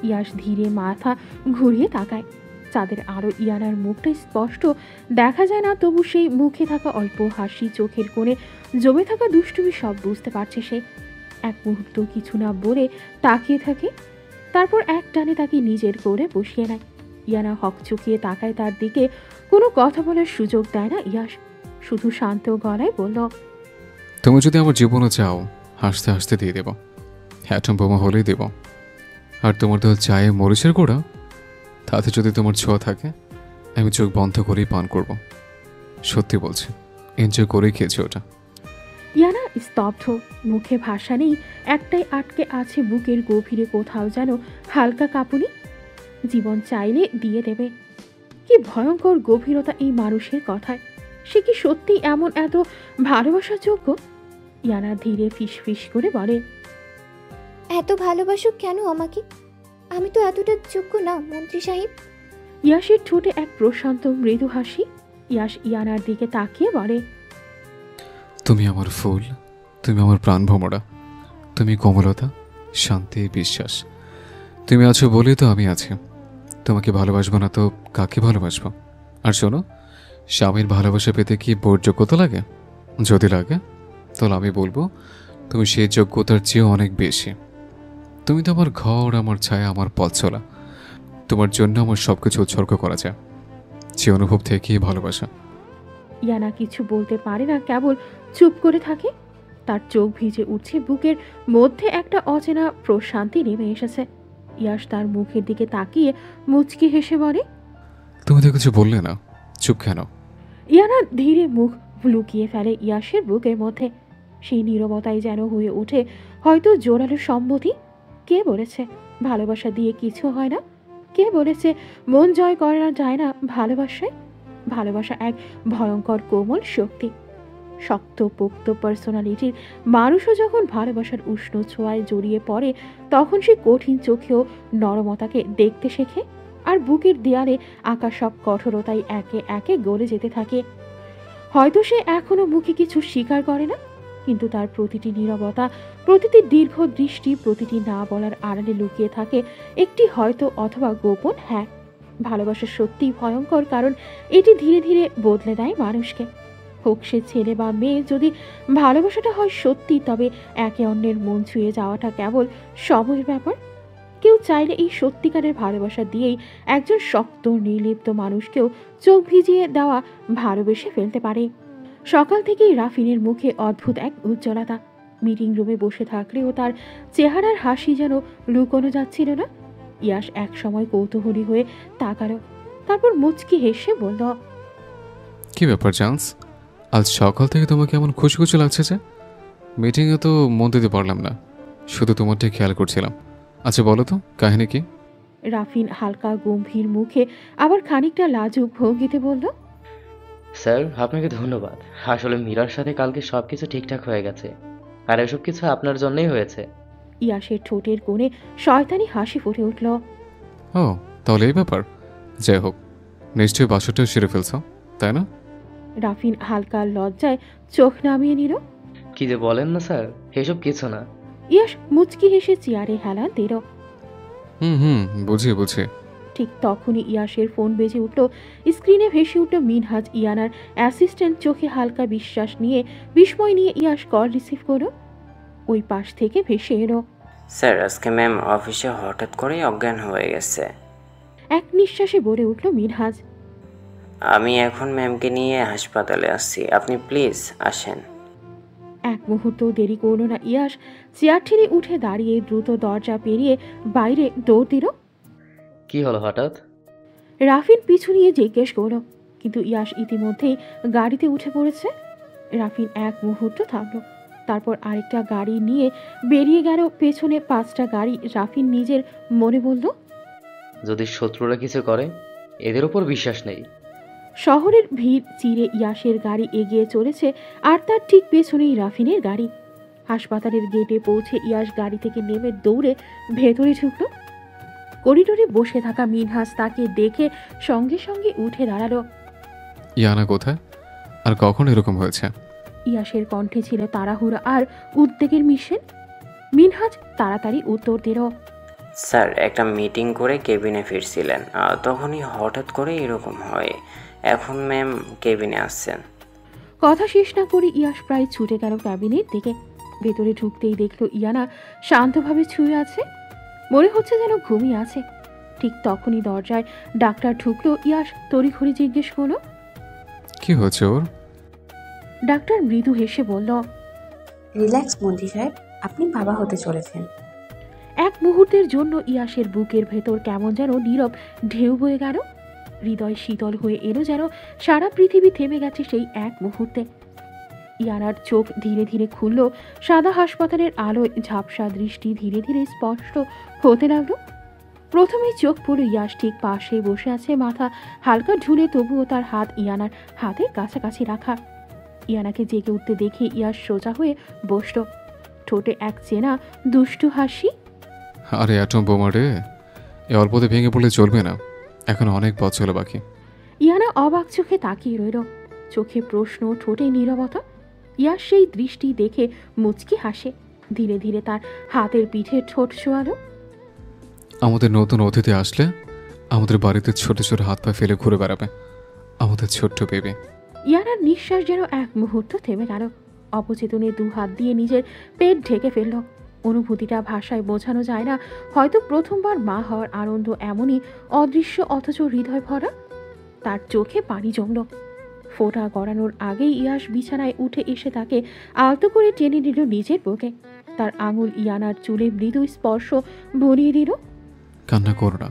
ইয়াস ধীরে মাথা ঘুরিয়ে তাকায়। চাঁদের আরো ইয়ানার মুখটা স্পষ্ট দেখা যায় না, তবু সেই মুখে থাকা অল্প হাসি, চোখের কোণে জমে থাকা দুষ্টুমি সব বুঝতে পারছে সে। এক মুহূর্ত কিছু না বলে তাকিয়ে থাকে, তারপর এক টানে তাকে নিজের করে বসিয়ে নেয়। ইয়ানা হকচকিয়ে তাকায় তার দিকে, কোনো কথা বলার সুযোগ দেয় না ইয়াস, শুধু শান্ত গলায় বলল, তুমি যদি আমার জীবনে চাও, হাসতে হাসতে দিয়ে দেব, অ্যাটম বোমা হলেই দেব। আর তোমার দেওয়া চায়ে মরিচের গুঁড়া, তাতে যদি তোমার ছোঁয়া থাকে, আমি চোখ বন্ধ করেই পান করব। সত্যি বলছি, এনজয় করেই খেয়েছি ওটা। ইয়ানা স্তব্ধ, মুখে ভাষা নেই, একটাই আটকে আছে বুকের গভীরে কোথাও যেন হালকা কাঁপুনি। জীবন চাইলে দিয়ে দেবে। কি ভয়ঙ্কর গভীরতা এই মানুষের কথায়। সে কি সত্যি এমন এত ভালোবাসার যোগ্য? ইয়ানা ধীরে ফিসফিস করে বলে, এত ভালোবাসো কেন আমাকে? আমি তো এতটা যোগ্য না মন্ত্রী সাহেব। ইয়াসের ঠোঁটে এক প্রশান্ত মৃদু হাসি। ইয়াস ইয়ানার দিকে তাকিয়ে বলে, তুমি আমার ফুল, তুমি আমার প্রাণ ভ্রমরা, তুমি কোমলতা, শান্তি, বিশ্বাস। তুমি আছো বলেই তো আমি আছি। তোমাকে ভালোবাসবো না তো কাকে ভালোবাসবো? আর শোনো, স্বামীর ভালোবাসা পেতে কি বোর যোগ্যতা লাগে? যদি লাগে তাহলে আমি বলবো তুমি সেই যোগ্যতার চেয়ে অনেক বেশি। তুমি তো আমার ঘর, আমার ছায়া, আমার পথ চলা। তোমার জন্য আমার সব কিছু উৎসর্গ করা যায়। যে অনুভব থেকেই ভালোবাসা। ইয়ানা কিছু বলতে পারে না, কেবল চুপ করে থাকে। তার চোখ ভিজে উঠছে, বুকের মধ্যে একটা অচেনা প্রশান্তি নেমে এসেছে। ইয়াস তার মুখের দিকে তাকিয়ে মুচকি হেসে বলে, তুমি তো কিছু বললে না, চুপ কেন? ইয়ানা ধীরে মুখ লুকিয়ে ফেলে ইয়াসের বুকের মধ্যে। সেই নীরবতায় যেন হয়ে ওঠে হয়তো জোরালো সম্মতি। কে বলেছে ভালোবাসা দিয়ে কিছু হয় না? কে বলেছে মন জয় করা যায় না ভালোবাসায়? ভালোবাসা এক ভয়ঙ্কর কোমল শক্তি। শক্ত পোক্ত পার্সোনালিটির মানুষও যখন ভালোবাসার উষ্ণ ছোঁয়ায় জড়িয়ে পড়ে, তখন সে কঠিন চোখেও নরমতাকে দেখতে শেখে। আর বুকের দেয়ালে আঁকা সব কঠোরতাই একে একে গলে যেতে থাকে। হয়তো সে এখনো মুখে কিছু স্বীকার করে না, কিন্তু তার প্রতিটি নীরবতা, প্রতিটি দীর্ঘ দৃষ্টি, প্রতিটি না বলার আড়ালে লুকিয়ে থাকে একটি হয়তো অথবা গোপন হ্যাঁ। ভালোবাসা সত্যিই ভয়ঙ্কর, কারণ এটি ধীরে ধীরে বদলে দেয় মানুষকে। হোক সে ছেলে বা মেয়ে, যদি ভালোবাসাটা হয় সত্যি, তবে একে অন্যের মন ছুঁয়ে যাওয়াটা কেবল সময়ের ব্যাপার। কেউ চাইলে এই সত্যিকারের ভালোবাসা দিয়েই একজন শক্ত নির্লিপ্ত মানুষকেও চোখ ভিজিয়ে দেওয়া ভালোবেসে ফেলতে পারে। সকাল থেকেই রাফিনের মুখে অদ্ভুত এক উজ্জ্বলতা। মিটিং রুমে বসে থাকলেও তার চেহারার হাসি যেন লুকোনো যাচ্ছিল না। ইয়াশ এক সময় কৌতূহলী হয়ে তাকালো, তারপর মুচকি হেসে বলল, কি ব্যাপার চান্স, আজ সকাল থেকে তোমাকে এমন খুশি খুশি লাগছে যে? মিটিংয়ে তো মন দিতে পারলাম না, শুধু তোমারটাই খেয়াল করছিলাম। আচ্ছা বলো তো, কাহিনী কি? রাফিন হালকা গম্ভীর মুখে আবার খানিকটা লাজুক ভঙ্গিতে বলল, স্যার আপনাকে ধন্যবাদ। আসলে মীরার সাথে কালকে সব কিছু ঠিকঠাক হয়ে গেছে, আর এসব কিছু আপনার জন্যই হয়েছে। ইয়াশের ঠোঁটের কোণে শয়তানি হাসি ফুটে উঠল। ও, তাহলে এই ব্যাপার। যাই হোক, নিশ্চয়ই বাসরটাও সেরে ফেলছো, তাই না? রাফিন হালকা লজ্জায় চোখ নামিয়ে নিল। কি যে বলেন না স্যার, এসব কিছু না। ইয়াশ মুচকি হেসে চেয়ারে হেলান দিল। হুম, বুঝি। ঠিক তখনই ইয়াশের ফোন বেজে উঠল। স্ক্রিনে ভেসে উঠল মিনহাজ, ইয়ানার অ্যাসিস্ট্যান্ট। চোখে হালকা বিস্ময় নিয়ে ইয়াশ কল রিসিভ করল। ওই পাশ থেকে ভেসে এলো, স্যার আজকে ম্যাম অফিসে হঠাৎ করেই অজ্ঞান হয়ে গেছে। এক নিঃশ্বাসে বলে উঠল মিনহাজ। আমি এখন ম্যামকে নিয়ে হাসপাতালে আসছি, আপনি প্লিজ আসেন। এক মুহূর্ত দেরি করল না ইয়াশ। চেয়ার ঠেলে উঠে দাঁড়িয়ে দ্রুত দরজা পেরিয়ে বাইরে দৌড় দিল। কি হলো হঠাৎ? রাফিন পিছু নিয়ে জিজ্ঞেস করল, কিন্তু ইয়াশ ইতিমধ্যেই গাড়িতে উঠে পড়েছে। রাফিন এক মুহূর্ত থামল, তারপর আরেকটা গাড়ি নিয়ে বেরিয়ে গেল। পেছনে 5টা গাড়ি। রাফিন নিজের মনে বলল, যদি শত্রুরা কিছু করে, এদের উপর বিশ্বাস নেই। শহরের ভিড় চিরে ইয়াশের গাড়ি এগিয়ে চলেছে, আর তার ঠিক পেছনেই রাফিনের গাড়ি। হাসপাতালের গেটে পৌঁছে ইয়াশ গাড়ি থেকে নেমে দৌড়ে ভেতরে ঢুকল। করিডোরে বসে থাকা মিনহাজ তাকে দেখে সঙ্গে সঙ্গে উঠে দাঁড়ালো। ইয়ানা কোথায়, আর কখন এরকম হয়েছে? ইয়াশের কণ্ঠে ছিল তাড়াহুড়া আর উদ্বেগের মিশেল। মিনহাজ তাড়াতাড়ি উত্তর দিল, স্যার একটা মিটিং করে কেবিনে ফিরছিলেন, তখনই হঠাৎ করে এরকম হয়। এখন ম্যাম কেবিনে আসছেন। কথা শেষ না করে ইয়াশ প্রায় ছুটে গেল ক্যাবিনের দিকে। ভেতরে ঢুকতেই দেখলো ইয়ানা শান্তভাবে শুয়ে আছে, মনে হচ্ছে যেন ঘুমিয়ে আছে। ঠিক তখনই দরজায় ডাক্তার ঢুকলো। ইয়াশ তড়িঘড়ি জিজ্ঞেস করলো, কি হয়েছে ওর? ডাক্তার মৃদু হেসে বলল, রিল্যাক্স মন্ত্রী সাহেব, আপনি বাবা হতে চলেছেন। এক মুহূর্তের জন্য ইয়াশের বুকের ভেতর কেমন যেন নীরব ঢেউ বয়ে গেল। হৃদয় শীতল হয়ে এলো, যেন সারা পৃথিবী থেমে গেছে সেই এক মুহূর্তে। ইয়ানার চোখ ধীরে ধীরে খুলল। সাদা হাসপাতালের আলোয় ঝাপসা দৃষ্টি ধীরে ধীরে স্পষ্ট হতে লাগলো। প্রথমেই চোখ পড়ল ইয়াশ ঠিক পাশে বসে আছে, মাথা হালকা ঝুলে, তবুও তার হাত ইয়ানার হাতের কাছাকাছি রাখা। ইয়ানাকে জেগে উঠতে দেখে ইয়াশ সোজা হয়ে বসল, ঠোঁটে এক চেনা দুষ্টু হাসি। আরে অ্যাটম বোমা রে, এ অল্পতে ভেঙে পড়লে চলবে না, এখন অনেক পথ চলে বাকি। ইয়ানা অবাক চোখে তাকিয়ে রইল, চোখে প্রশ্ন, ঠোঁটে নীরবতা। ইয়াশ সেই দৃষ্টি দেখে মুচকি হাসে, ধীরে ধীরে তার হাতের পিঠে ঠোঁট ছোঁয়ালো। আমাদের নতুন অতিথি আসলে আমাদের বাড়িতে ছোট ছোট হাত পা ফেলে ঘুরে বেড়াবে, আমাদের ছোট্ট বেবি। ইয়ানার নিঃশ্বাস যেন এক মুহূর্ত থেমে গেল। অবচেতনে 2 হাত দিয়ে নিজের পেট ঢেকে ফেলল। অনুভূতিটা ভাষায় বোঝানো যায় না। হয়তো প্রথমবার মা হওয়ার আনন্দ এমনই অদৃশ্য অথচ হৃদয় ভরা। তার চোখে পানি জমল। ফোঁটা গড়ানোর আগেই ইয়াশ বিছানায় উঠে এসে তাকে আলতো করে টেনে নিল নিজের বুকে। তার আঙুল ইয়ানার চুলে মৃদু স্পর্শ ভরিয়ে দিল। কান্না করো না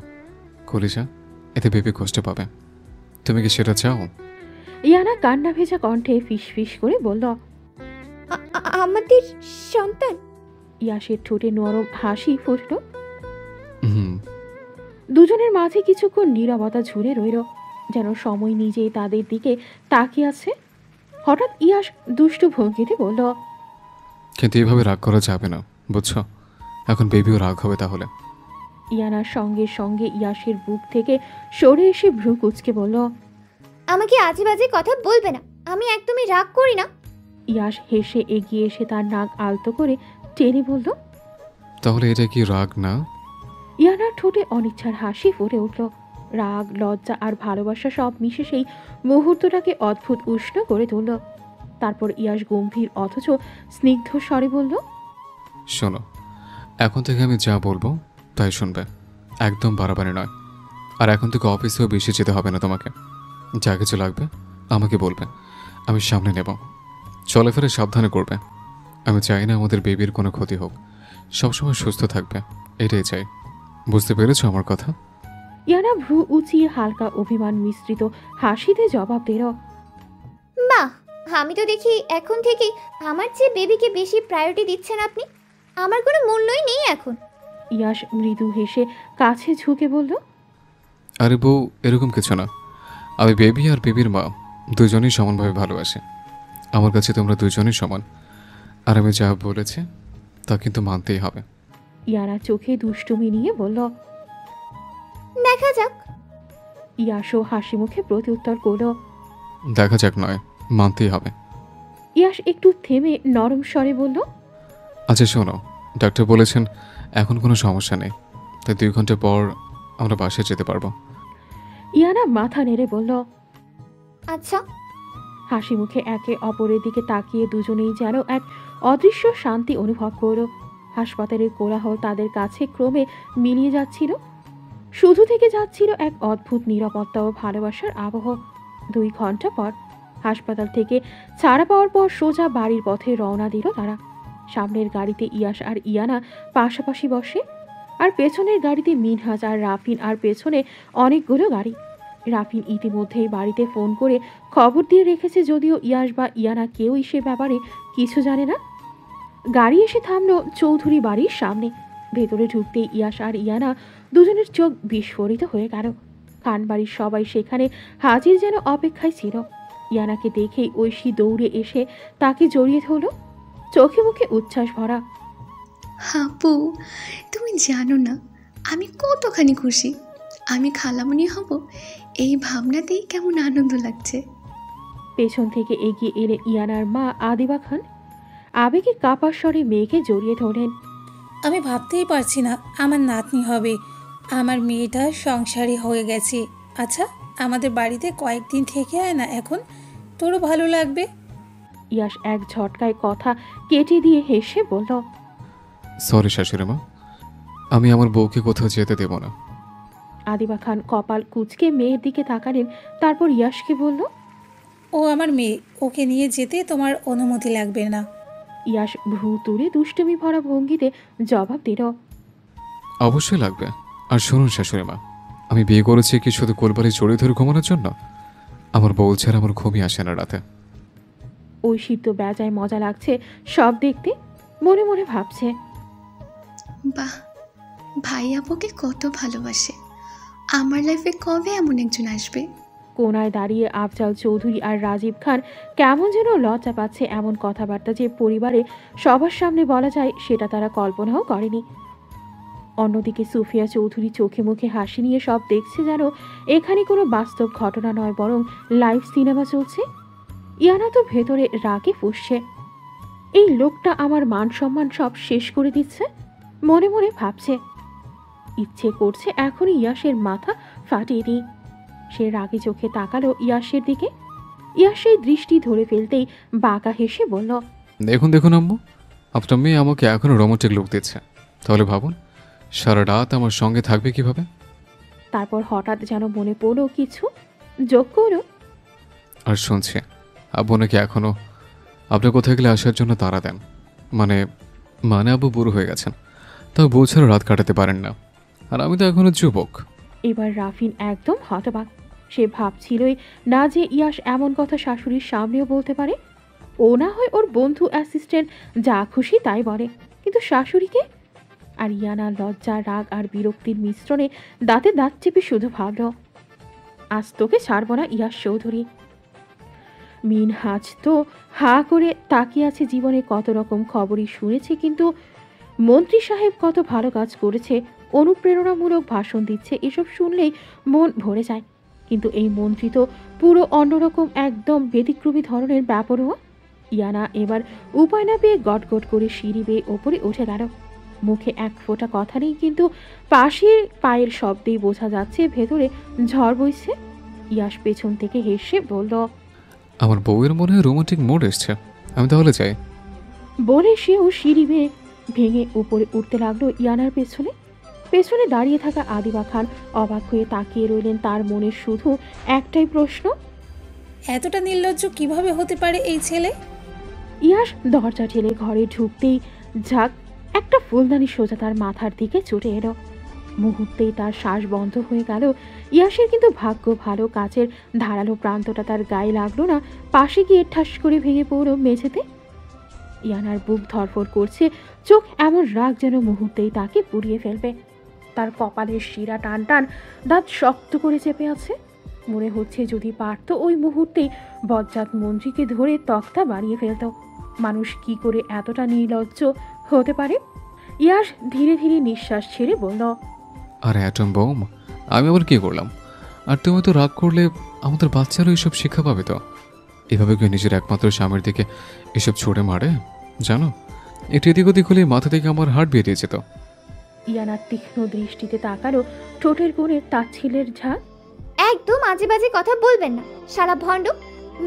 কলিজা, এতে বেবি কষ্ট পাবে। তুমি কি সেটা চাও? ইয়ানা কান্না ভেজা কণ্ঠে ফিস ফিস করে বলল, আমাদের সন্তান। ইয়াশের ঠোঁটে নরম হাসি ফুটল। হুম। দুজনের মাঝে কিছুক্ষণ নীরবতা ঝুলে রইল, যেন সময় নিজেই তাদের দিকে তাকিয়ে আছে। হঠাৎ ইয়াশ দুষ্টু ভঙ্গিতে বলল, কিন্তু এভাবে রাগ করা যাবে না, বুঝছো? এখন বেবিও রাগ হবে তাহলে। ইয়ানার সঙ্গে সঙ্গে ইয়াশের বুক থেকে সরে এসে ভ্রু কুঁচকে বলল, আমাকে আজে বাজে কথা বলবে না, আমি একদমই রাগ করি না। ইয়াশ হেসে এগিয়ে এসে তার নাক আলতো করে টেনে বলল, তাহলে এটা কি রাগ না? ইয়ানার ঠোঁটে অনিচ্ছার হাসি ফুটে উঠল। রাগ, লজ্জা আর ভালোবাসা সব মিশে সেই মুহূর্তটাকে অদ্ভুত উষ্ণ করে তুলল। তারপর ইয়াশ গম্ভীর অথচ স্নিগ্ধ স্বরে বলল, শোনো, এখন থেকে আমি যা বলবো তাই শুনবে, একদম বাড়াবাড়ি নয়। আর এখন থেকে অফিসেও বেশি যেতে হবে না তোমাকে। যা কিছু লাগবে আমাকে বলবে, আমি সামনে নেব। চলাফেরা সাবধানে করবে। আমি চাই না আমাদের বেবির কোনো ক্ষতি হোক, সবসময় সুস্থ থাকবে, এটাই চাই। বুঝতে পেরেছো আমার কথা? ইয়ানা ভ্রু উঁচিয়ে হালকা অভিমান মিশ্রিত হাসিতে জবাব দিল। বাহ, আমি তো দেখি এখন থেকে আমার চেয়ে বেবিকে বেশি প্রায়োরিটি দিচ্ছেন আপনি। আমার কোনো মূল্যই নেই এখন। ইয়াশ মৃদু হেসে কাছে ঝুঁকে বলল, আরে বউ, এরকম কিছু না। আমি বেবি আর বেবির মা দুজনেই সমানভাবে ভালোবাসে। আমার কাছে তোমরা দুজনেই সমান। আর আমি যা বলেছি তা কিন্তু মানতেই হবে। ইয়ানা চোখে দুষ্টুমি নিয়ে বলল। দেখা যাক। ইয়াশও হাসি মুখে প্রত্যুত্তর করল। দেখা যাক নয়, মানতেই হবে। ইয়াশ একটু থেমে নরম স্বরে বলল, আচ্ছা শোনো, ডাক্তার বলেছেন এখন কোনো সমস্যা নেই, তাই 2 ঘন্টা পর আমরা বাসায় যেতে পারবো। ইয়ানা মাথা নেড়ে বলল। আচ্ছা। হাসি মুখে একে অপরের দিকে তাকিয়ে দুজনেই যেন এক অদৃশ্য শান্তি অনুভব করল। হাসপাতালের কোলাহল তাদের কাছে ক্রমে মিলিয়ে যাচ্ছিল। শুধু থেকে যাচ্ছিল এক অদ্ভুত নিরাপত্তা ও ভালোবাসার আবহ। 2 ঘন্টা পর হাসপাতাল থেকে ছাড়া পাওয়ার পর সোজা বাড়ির পথে রওনা দিল তারা। সামনের গাড়িতে ইয়াশ আর ইয়ানা পাশাপাশি বসে, আর পেছনের গাড়িতে মিনহাজ আর রাফিন, আর পেছনে অনেকগুলো গাড়ি। রাফিন ইতিমধ্যেই বাড়িতে ফোন করে খবর দিয়ে রেখেছে, যদিও ইয়াশ বা ইয়ানা কেউই সে ব্যাপারে কিছু জানে না। গাড়ি এসে থামলো চৌধুরী বাড়ির সামনে। ভেতরে ঢুকতেই ইয়াশ আর ইয়ানা দুজনের চোখ বিস্ফোরিত হয়ে গেল। খান বাড়ির সবাই সেখানে হাজির, যেন অপেক্ষায় ছিল। ইয়ানাকে দেখেই ঐশী দৌড়ে এসে তাকে জড়িয়ে ধরল, চোখে মুখে উচ্ছ্বাস ভরা। আপু, তুমি জানো না আমি কতখানি খুশি। আমি খালামণি হব, এই ভাবনাতেই কেমন আনন্দ লাগছে। পেছন থেকে এগিয়ে এলে ইয়ানার মা আদিবা খান। আবেগে কাঁপা স্বরে মেয়েকে জড়িয়ে ধরলেন। আমি ভাবতেই পারছি না আমার নাতনি হবে। আমার মেয়েটা সংসারী হয়ে গেছে। আচ্ছা, আমাদের বাড়িতে কয়েকদিন থেকে আয় না, এখন তোরও ভালো লাগবে। ইয়াশ এক ঝটকায় কথা কেটে দিয়ে হেসে বলল, সরি শাশুড়ি মা, আমি আমার বউকে কোথাও যেতে দেব না। আদিবা খান কপাল কুঁচকে মেয়ের দিকে তাকালেন, তারপর ইয়াশকে বলল, ও আমার মেয়ে, ওকে নিয়ে যেতে তোমার অনুমতি লাগবে না। ইয়াশ ভ্রু তুলে দুষ্টুমি ভরা ভঙ্গিতে জবাব দিল, অবশ্যই লাগবে। আর শুনুন শাশুড়ি মা, আমি বিয়ে করেছি কি শুধু কোলবাড়ি জড়িয়ে ধরে ঘুমানোর জন্য? আমার বউ ছাড়া আমার ঘুমই আসে না রাতে। ওই শীত বেজায় মজা লাগছে সব দেখতে, মনে মনে ভাবছে। বাহ, ভাই আপুকে কত ভালোবাসে। আমার লাইফে কবে এমন একজন আসবে? কোনায় দাঁড়িয়ে আফজাল চৌধুরী আর রাজীব খান কেমন যেন লজ্জা পাচ্ছে। এমন কথাবার্তা যে পরিবারে সবার সামনে বলা যায় সেটা তারা কল্পনাও করেনি। অন্যদিকে সুফিয়া চৌধুরী চোখে মুখে হাসি নিয়ে সব দেখছে, যেন এখানে কোনো বাস্তব ঘটনা নয়, বরং লাইভ সিনেমা চলছে। ইয়ানা তো ভেতরে রাগে ফুঁসছে। এই লোকটা আমার মান সম্মান সব শেষ করে দিচ্ছে, মনে মনে ভাবছে। ইচ্ছে করছে এখনই ইয়াশের মাথা ফাটিয়ে দিই। সে রাগে চোখে তাকালো ইয়াশের দিকে। ইয়াশ সেই দৃষ্টি ধরে ফেলতেই বাঁকা হেসে বলল, দেখুন দেখুন আম্মু, আপনার মেয়ে আমাকে এখনো রোমান্টিক লুক দিচ্ছে। তাহলে ভাবুন সারা রাত আমার সঙ্গে থাকবে কিভাবে। তারপর হঠাৎ যেন মনে পড়লো কিছু, যোগ করো, আর শুনছি আব্বু নাকি এখনো আপনার কোথায় গেলে আসার জন্য তাড়া দেন। মানে মানে আব্বু বুড়ো হয়ে গেছেন, তাও বউ ছাড়া রাত কাটাতে পারেন না। আর আমি তো এখনো যুবক। এবার রাফিন একদম হতবাক। সে ভাবছিলই না যে ইয়াশ এমন কথা শাশুড়ির সামনেও বলতে পারে। ও না হয় ওর বন্ধু অ্যাসিস্ট্যান্ট যা খুশি তাই বলে, কিন্তু শাশুড়িকে? আর ইয়ানা লজ্জা, রাগ আর বিরক্তির মিশ্রণে দাঁতে দাঁত চেপে শুধু ভাবল, আজ তোকে ছাড়ব না ইয়াশ চৌধুরী। মিনহাজ তো হা করে তাকিয়ে আছে। জীবনে কত রকম খবরই শুনেছে, কিন্তু মন্ত্রী সাহেব কত ভালো কাজ করেছে, অনুপ্রেরণামূলক ভাষণ দিচ্ছে, এসব শুনলেই মন ভরে যায়। কিন্তু এই মন্ত্রী তো পুরো অন্যরকম, একদম ব্যতিক্রমী ধরনের ব্যাপারও। ইয়ানা এবার উপায় না পেয়ে গটগট করে সিঁড়ি বেয়ে ওপরে উঠে গেল। মুখে এক ফোঁটা কথা নেই, কিন্তু পাশের পায়ের শব্দেই বোঝা যাচ্ছে ভেতরে ঝড় বইছে। ইয়াশ পেছন থেকে হেসে বলল, আমার বউয়ের মনে হয় রোমান্টিক মোড এসছে, আমি তাহলে যাই। বলে সেও সিঁড়ি বেয়ে ভেঙে উপরে উঠতে লাগলো ইয়ানার পেছনে। পেছনে দাঁড়িয়ে থাকা আদিবা খান অবাক হয়ে তাকিয়ে রইলেন। তার মনে শুধু একটাই প্রশ্ন, এতটা নির্লজ্জ কিভাবে হতে পারে এই ছেলে? ইয়াস দরজা ঠেলে ঘরে ঢুকতেই ঝাঁক একটা ফুলদানি সোজা তার মাথার দিকে ছুটে এলো। মুহূর্তেই তার শ্বাস বন্ধ হয়ে গেল। ইয়াসের কিন্তু ভাগ্য ভালো, কাচের ধারালো প্রান্তটা তার গায়ে লাগলো না, পাশে গিয়ে ঠাস করে ভেঙে পড়ল মেঝেতে। ইয়ানার বুক ধরফর করছে, চোখ এমন রাগ যেন মুহূর্তেই তাকে পুড়িয়ে ফেলবে। তার কপালের শিরা টান টান, দাঁত শক্ত করে চেপে আছে। মনে হচ্ছে যদি পারত ওই মুহূর্তেই বজ্জাত মন্ত্রীকে ধরে তক্তা বানিয়ে ফেলত। মানুষ কি করে এতটা নির্লজ্জ হতে পারে? ইয়াস ধীরে ধীরে নিঃশ্বাস ছেড়ে বলল, আর অ্যাটম বম, আমি আবার কি করলাম? আর তুমি তো রাগ করলে আমাদের বাচ্চারও এসব শিক্ষা পাবে। তো এভাবে কেউ নিজের একমাত্র স্বামীর দিকে এসব ছুড়ে মারে? জানো, একটু এদিক ওদিক হলে মাথা থেকে আমার হার্ট বেরিয়ে দিয়েছে। তো ইয়ানার তীক্ষ্ণ দৃষ্টিতে তাকালো, ঠোঁটের কোণে তাচ্ছিলের ঝাঁক। একদম আজে বাজে কথা বলবেন না, সারা ভণ্ড।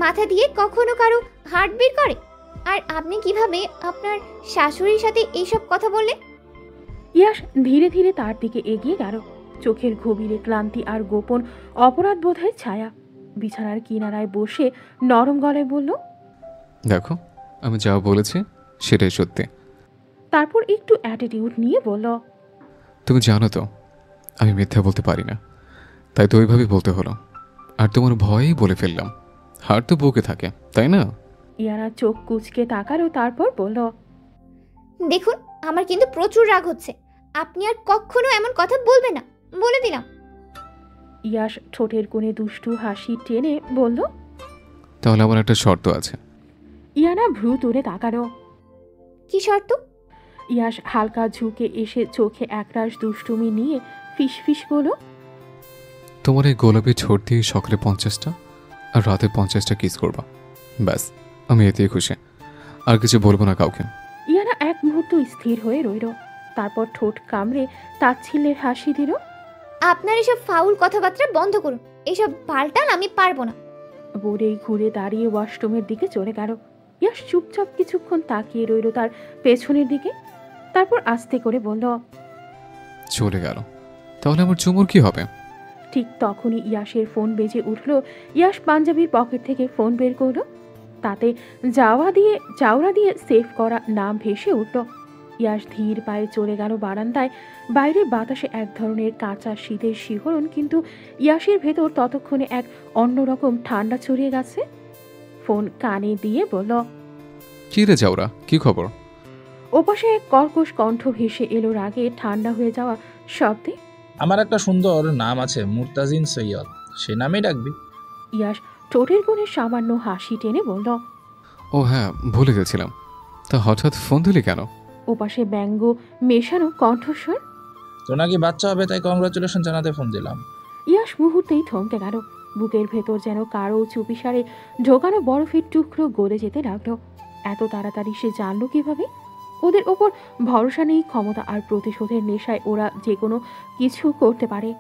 মাথা দিয়ে কখনো কারো হার্ট বের করে? আর আপনি কিভাবে আপনার শাশুড়ির সাথে এইসব কথা বললেন? ইয়াস ধীরে ধীরে তার দিকে এগিয়ে গেল। চোখের গভীরে ক্লান্তি আর গোপন অপরাধ বোধের ছায়া। বিছানার কিনারায় বসে নরম গলায় বলল, দেখো, আমি যা বলেছি সেটাই সত্যি। তারপর একটু অ্যাটিটিউড নিয়ে বলল, তুমি জানো তো আমি মিথ্যা বলতে পারি না, তাই তো ওইভাবে বলতে হলো। আর তোমার ভয়েই বলে ফেললাম। হার তো বুকে থাকে, তাই না? ইয়ানা চোখ কুচকে তাকালো, তারপর বলল, দেখুন, আমার কিন্তু প্রচুর রাগ হচ্ছে। আপনি আর কখনো এমন কথা বলবেন না, বলে দিলাম। ইয়াস ঠোঁটের কোণে দুষ্টু হাসি টেনে বলল, তাহলে আমার একটা শর্ত আছে। ইয়ানা ভ্রু তুলে তাকালো। কি শর্ত? ইয়াস হালকা ঝুঁকে এসে চোখে একরাশ দুষ্টুমি নিয়ে ফিসফিস করল, তোমার এই গোলাপি ছোট দিয়ে সকালে 50টা আর রাতে 50টা কিস করবা। ব্যাস, আমি এতেই খুশি, আর কিছু বলবো না কাউকে। ইয়ানা এক মুহূর্ত স্থির হয়ে রইল, তারপর ঠোঁট কামড়ে তাচ্ছিল্যের হাসি দিল। আপনার এসব ফাউল কথাবার্তা বন্ধ করুন, এসব পাল্টান আমি পারবো না। বোরেই ঘুরে দাঁড়িয়ে ওয়াশরুমের দিকে চলে গেল। ইয়াস চুপচাপ কিছুক্ষণ তাকিয়ে রইল তার পেছনের দিকে, তারপর আস্তে করে বলল, চলে গেল, তাহলে আমার চুমুর কি হবে? ঠিক তখনই ইয়াসের ফোন বেজে উঠল। ইয়াস পাঞ্জাবির পকেট থেকে ফোন বের করল, তাতে চাওড়া দিয়ে সেভ করা নাম ভেসে উঠল। ইয়াস ধীর পায়ে চলে গেল বারান্দায়। বাইরে বাতাসে এক ধরনের কাঁচা শীতের শিহরণ, কিন্তু ইয়াসের ভেতর ততক্ষণে এক অন্যরকম ঠান্ডা ছড়িয়ে গেছে। ফোন কানে দিয়ে বলল, কি রে যাওরা, কি খবর? ওপাশে এক কর্কশ কণ্ঠ ভেসে এলো রাগে ঠান্ডা হয়ে যাওয়া শব্দে, আমার একটা সুন্দর নাম আছে, মুরতাজিন সৈয়দ, সে নামেই ডাকবি। ইয়াস ঠোঁটের কোণে সামান্য হাসি টেনে বলল, ও হ্যাঁ, ভুলে গেছিলাম। তা হঠাৎ ফোন দিলি কেন? ওপাশে ব্যঙ্গ মেশানো কণ্ঠস্বর। তো নাকি বাচ্চা হবে, তাই কংগ্রাচুলেশন জানাতে ফোন দিলাম। ইয়াস মুহূর্তেই থমকে গেল। বুকের ভেতর যেন কারো চুপিসারে ঢোকানো বরফের টুকরো গলে যেতে লাগলো। এত তাড়াতাড়ি সে জানলো কিভাবে? ওদের ওপর ভরসা নেই, ক্ষমতা আর প্রতিশোধের নেশায় ওরা যে কোনো কিছু করতে পারে।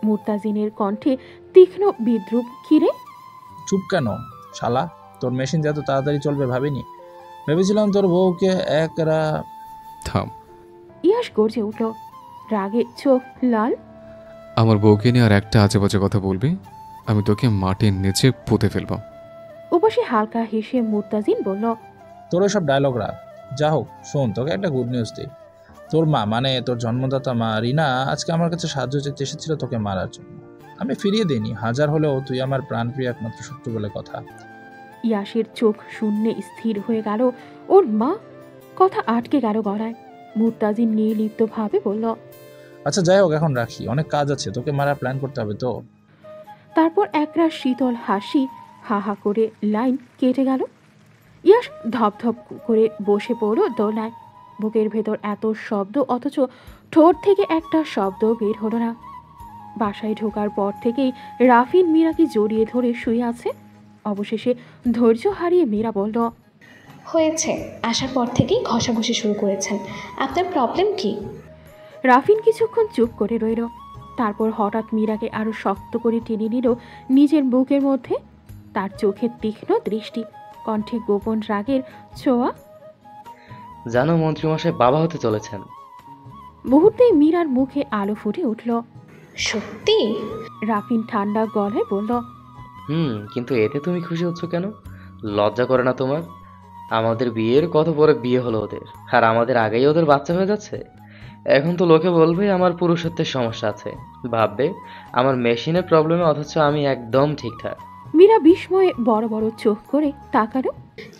মুরতাজিনের কণ্ঠে তীক্ষ্ণ বিদ্রুপ। কিরে চুপ কেন শালা, তোর মেশিন যে এত তাড়াতাড়ি চলবে ভাবিনি। ভেবেছিলাম তোর বউকে থাম। ইয়াস গর্জে উঠল, রাগে চোখ লাল। আমার বউকে নিয়ে আর একটা আজে বাজে কথা বলবি, আমি তোকে মাটির নিচে পুঁতে ফেলবো। ওপাশে হালকা হেসে মুরতাজিন বলল, তোর সব ডায়লগ রাখ। যা হোক শোন, তোকে একটা গুড নিউজ দিই। তোর মা, মানে তোর জন্মদাতা মা রিনা, আজকে আমার কাছে সাহায্য চেতে এসেছিল তোকে মারার জন্য। আমি ফিরিয়ে দিইনি, হাজার হলেও তুই আমার প্রাণপ্রিয় একমাত্র শত্রু বলে কথা। ইয়াসের চোখ শূন্যে স্থির হয়ে গেল। ওর মা? কথা আটকে গেল গলায়। মুরতাজিন নির্লিপ্তভাবে বলল, আচ্ছা যাই হোক, এখন রাখি, অনেক কাজ আছে, তোকে মারার প্ল্যান করতে হবে তো। তারপর একরাশ শীতল হাসি হা হা করে লাইন কেটে গেল। ইয়াস ধপধপ করে বসে পড়ল দোলায়। বুকের ভেতর এত শব্দ, অথচ ঠোঁট থেকে একটা শব্দ বের হলো না। বাসায় ঢোকার পর থেকেই রাফিন মীরাকে জড়িয়ে ধরে শুয়ে আছে। অবশেষে ধৈর্য হারিয়ে মীরা বলল, হয়েছে, আসার পর থেকেই ঘষাঘষি শুরু করেছেন, আপনার প্রবলেম কি? রাফিন কিছুক্ষণ চুপ করে রইল, তারপর হঠাৎ মীরাকে আরো শক্ত করে টেনে নিল নিজের বুকের মধ্যে। তার চোখে তীক্ষ্ণ দৃষ্টি, কণ্ঠে গোপন রাগের ছোঁয়া। জানো মন্ত্রীমশাই বাবা হতে চলেছেন। মুহূর্তেই মীরার মুখে আলো ফুটে উঠল। সত্যি? রাফিন ঠান্ডা গলায় বলল, কিন্তু এতে তুমি খুশি হচ্ছ কেন? লজ্জা করে না তোমার? আমাদের বিয়ের কত পরে বিয়ে হলো ওদের, আর আমাদের আগেই ওদের বাচ্চা হয়ে যাচ্ছে। এখন তো লোকে বলবে আমার পুরুষত্বের সমস্যা আছে, ভাববে আমার মেশিনের প্রবলেমে, অথচ আমি একদম ঠিকঠাক। মীরা বিস্ময়ে বড় বড় চোখ করে তাকালো।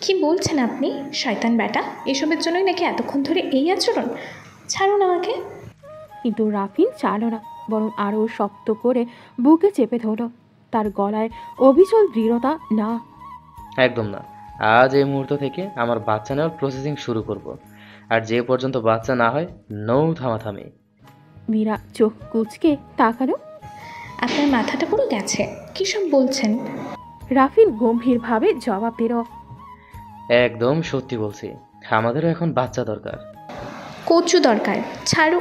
কি বলছেন আপনি শয়তান বেটা? এসবের জন্যই নাকি এতক্ষণ ধরে এই আচরণ? ছাড়ুন আমাকে। কিন্তু রাফিন চালো না, বরং আরও শক্ত করে বুকে চেপে ধরল। তার গলায় অবিচল দৃঢ়তা। না, একদম না। আজ এই মুহূর্ত থেকে আমার বাচ্চা নেওয়ার প্রসেসিং শুরু করব, আর যে পর্যন্ত বাচ্চা না হয় নো থামাথামি। মীরা চোখ কুঁচকে তাকালো। আপনার মাথাটা পুরো গেছে, কী সব বলছেন? রাফিন গম্ভীরভাবে জবাব দিল, একদম সত্যি বলছি, আমাদেরও এখন বাচ্চা দরকার। কচু দরকার, ছাড়ো।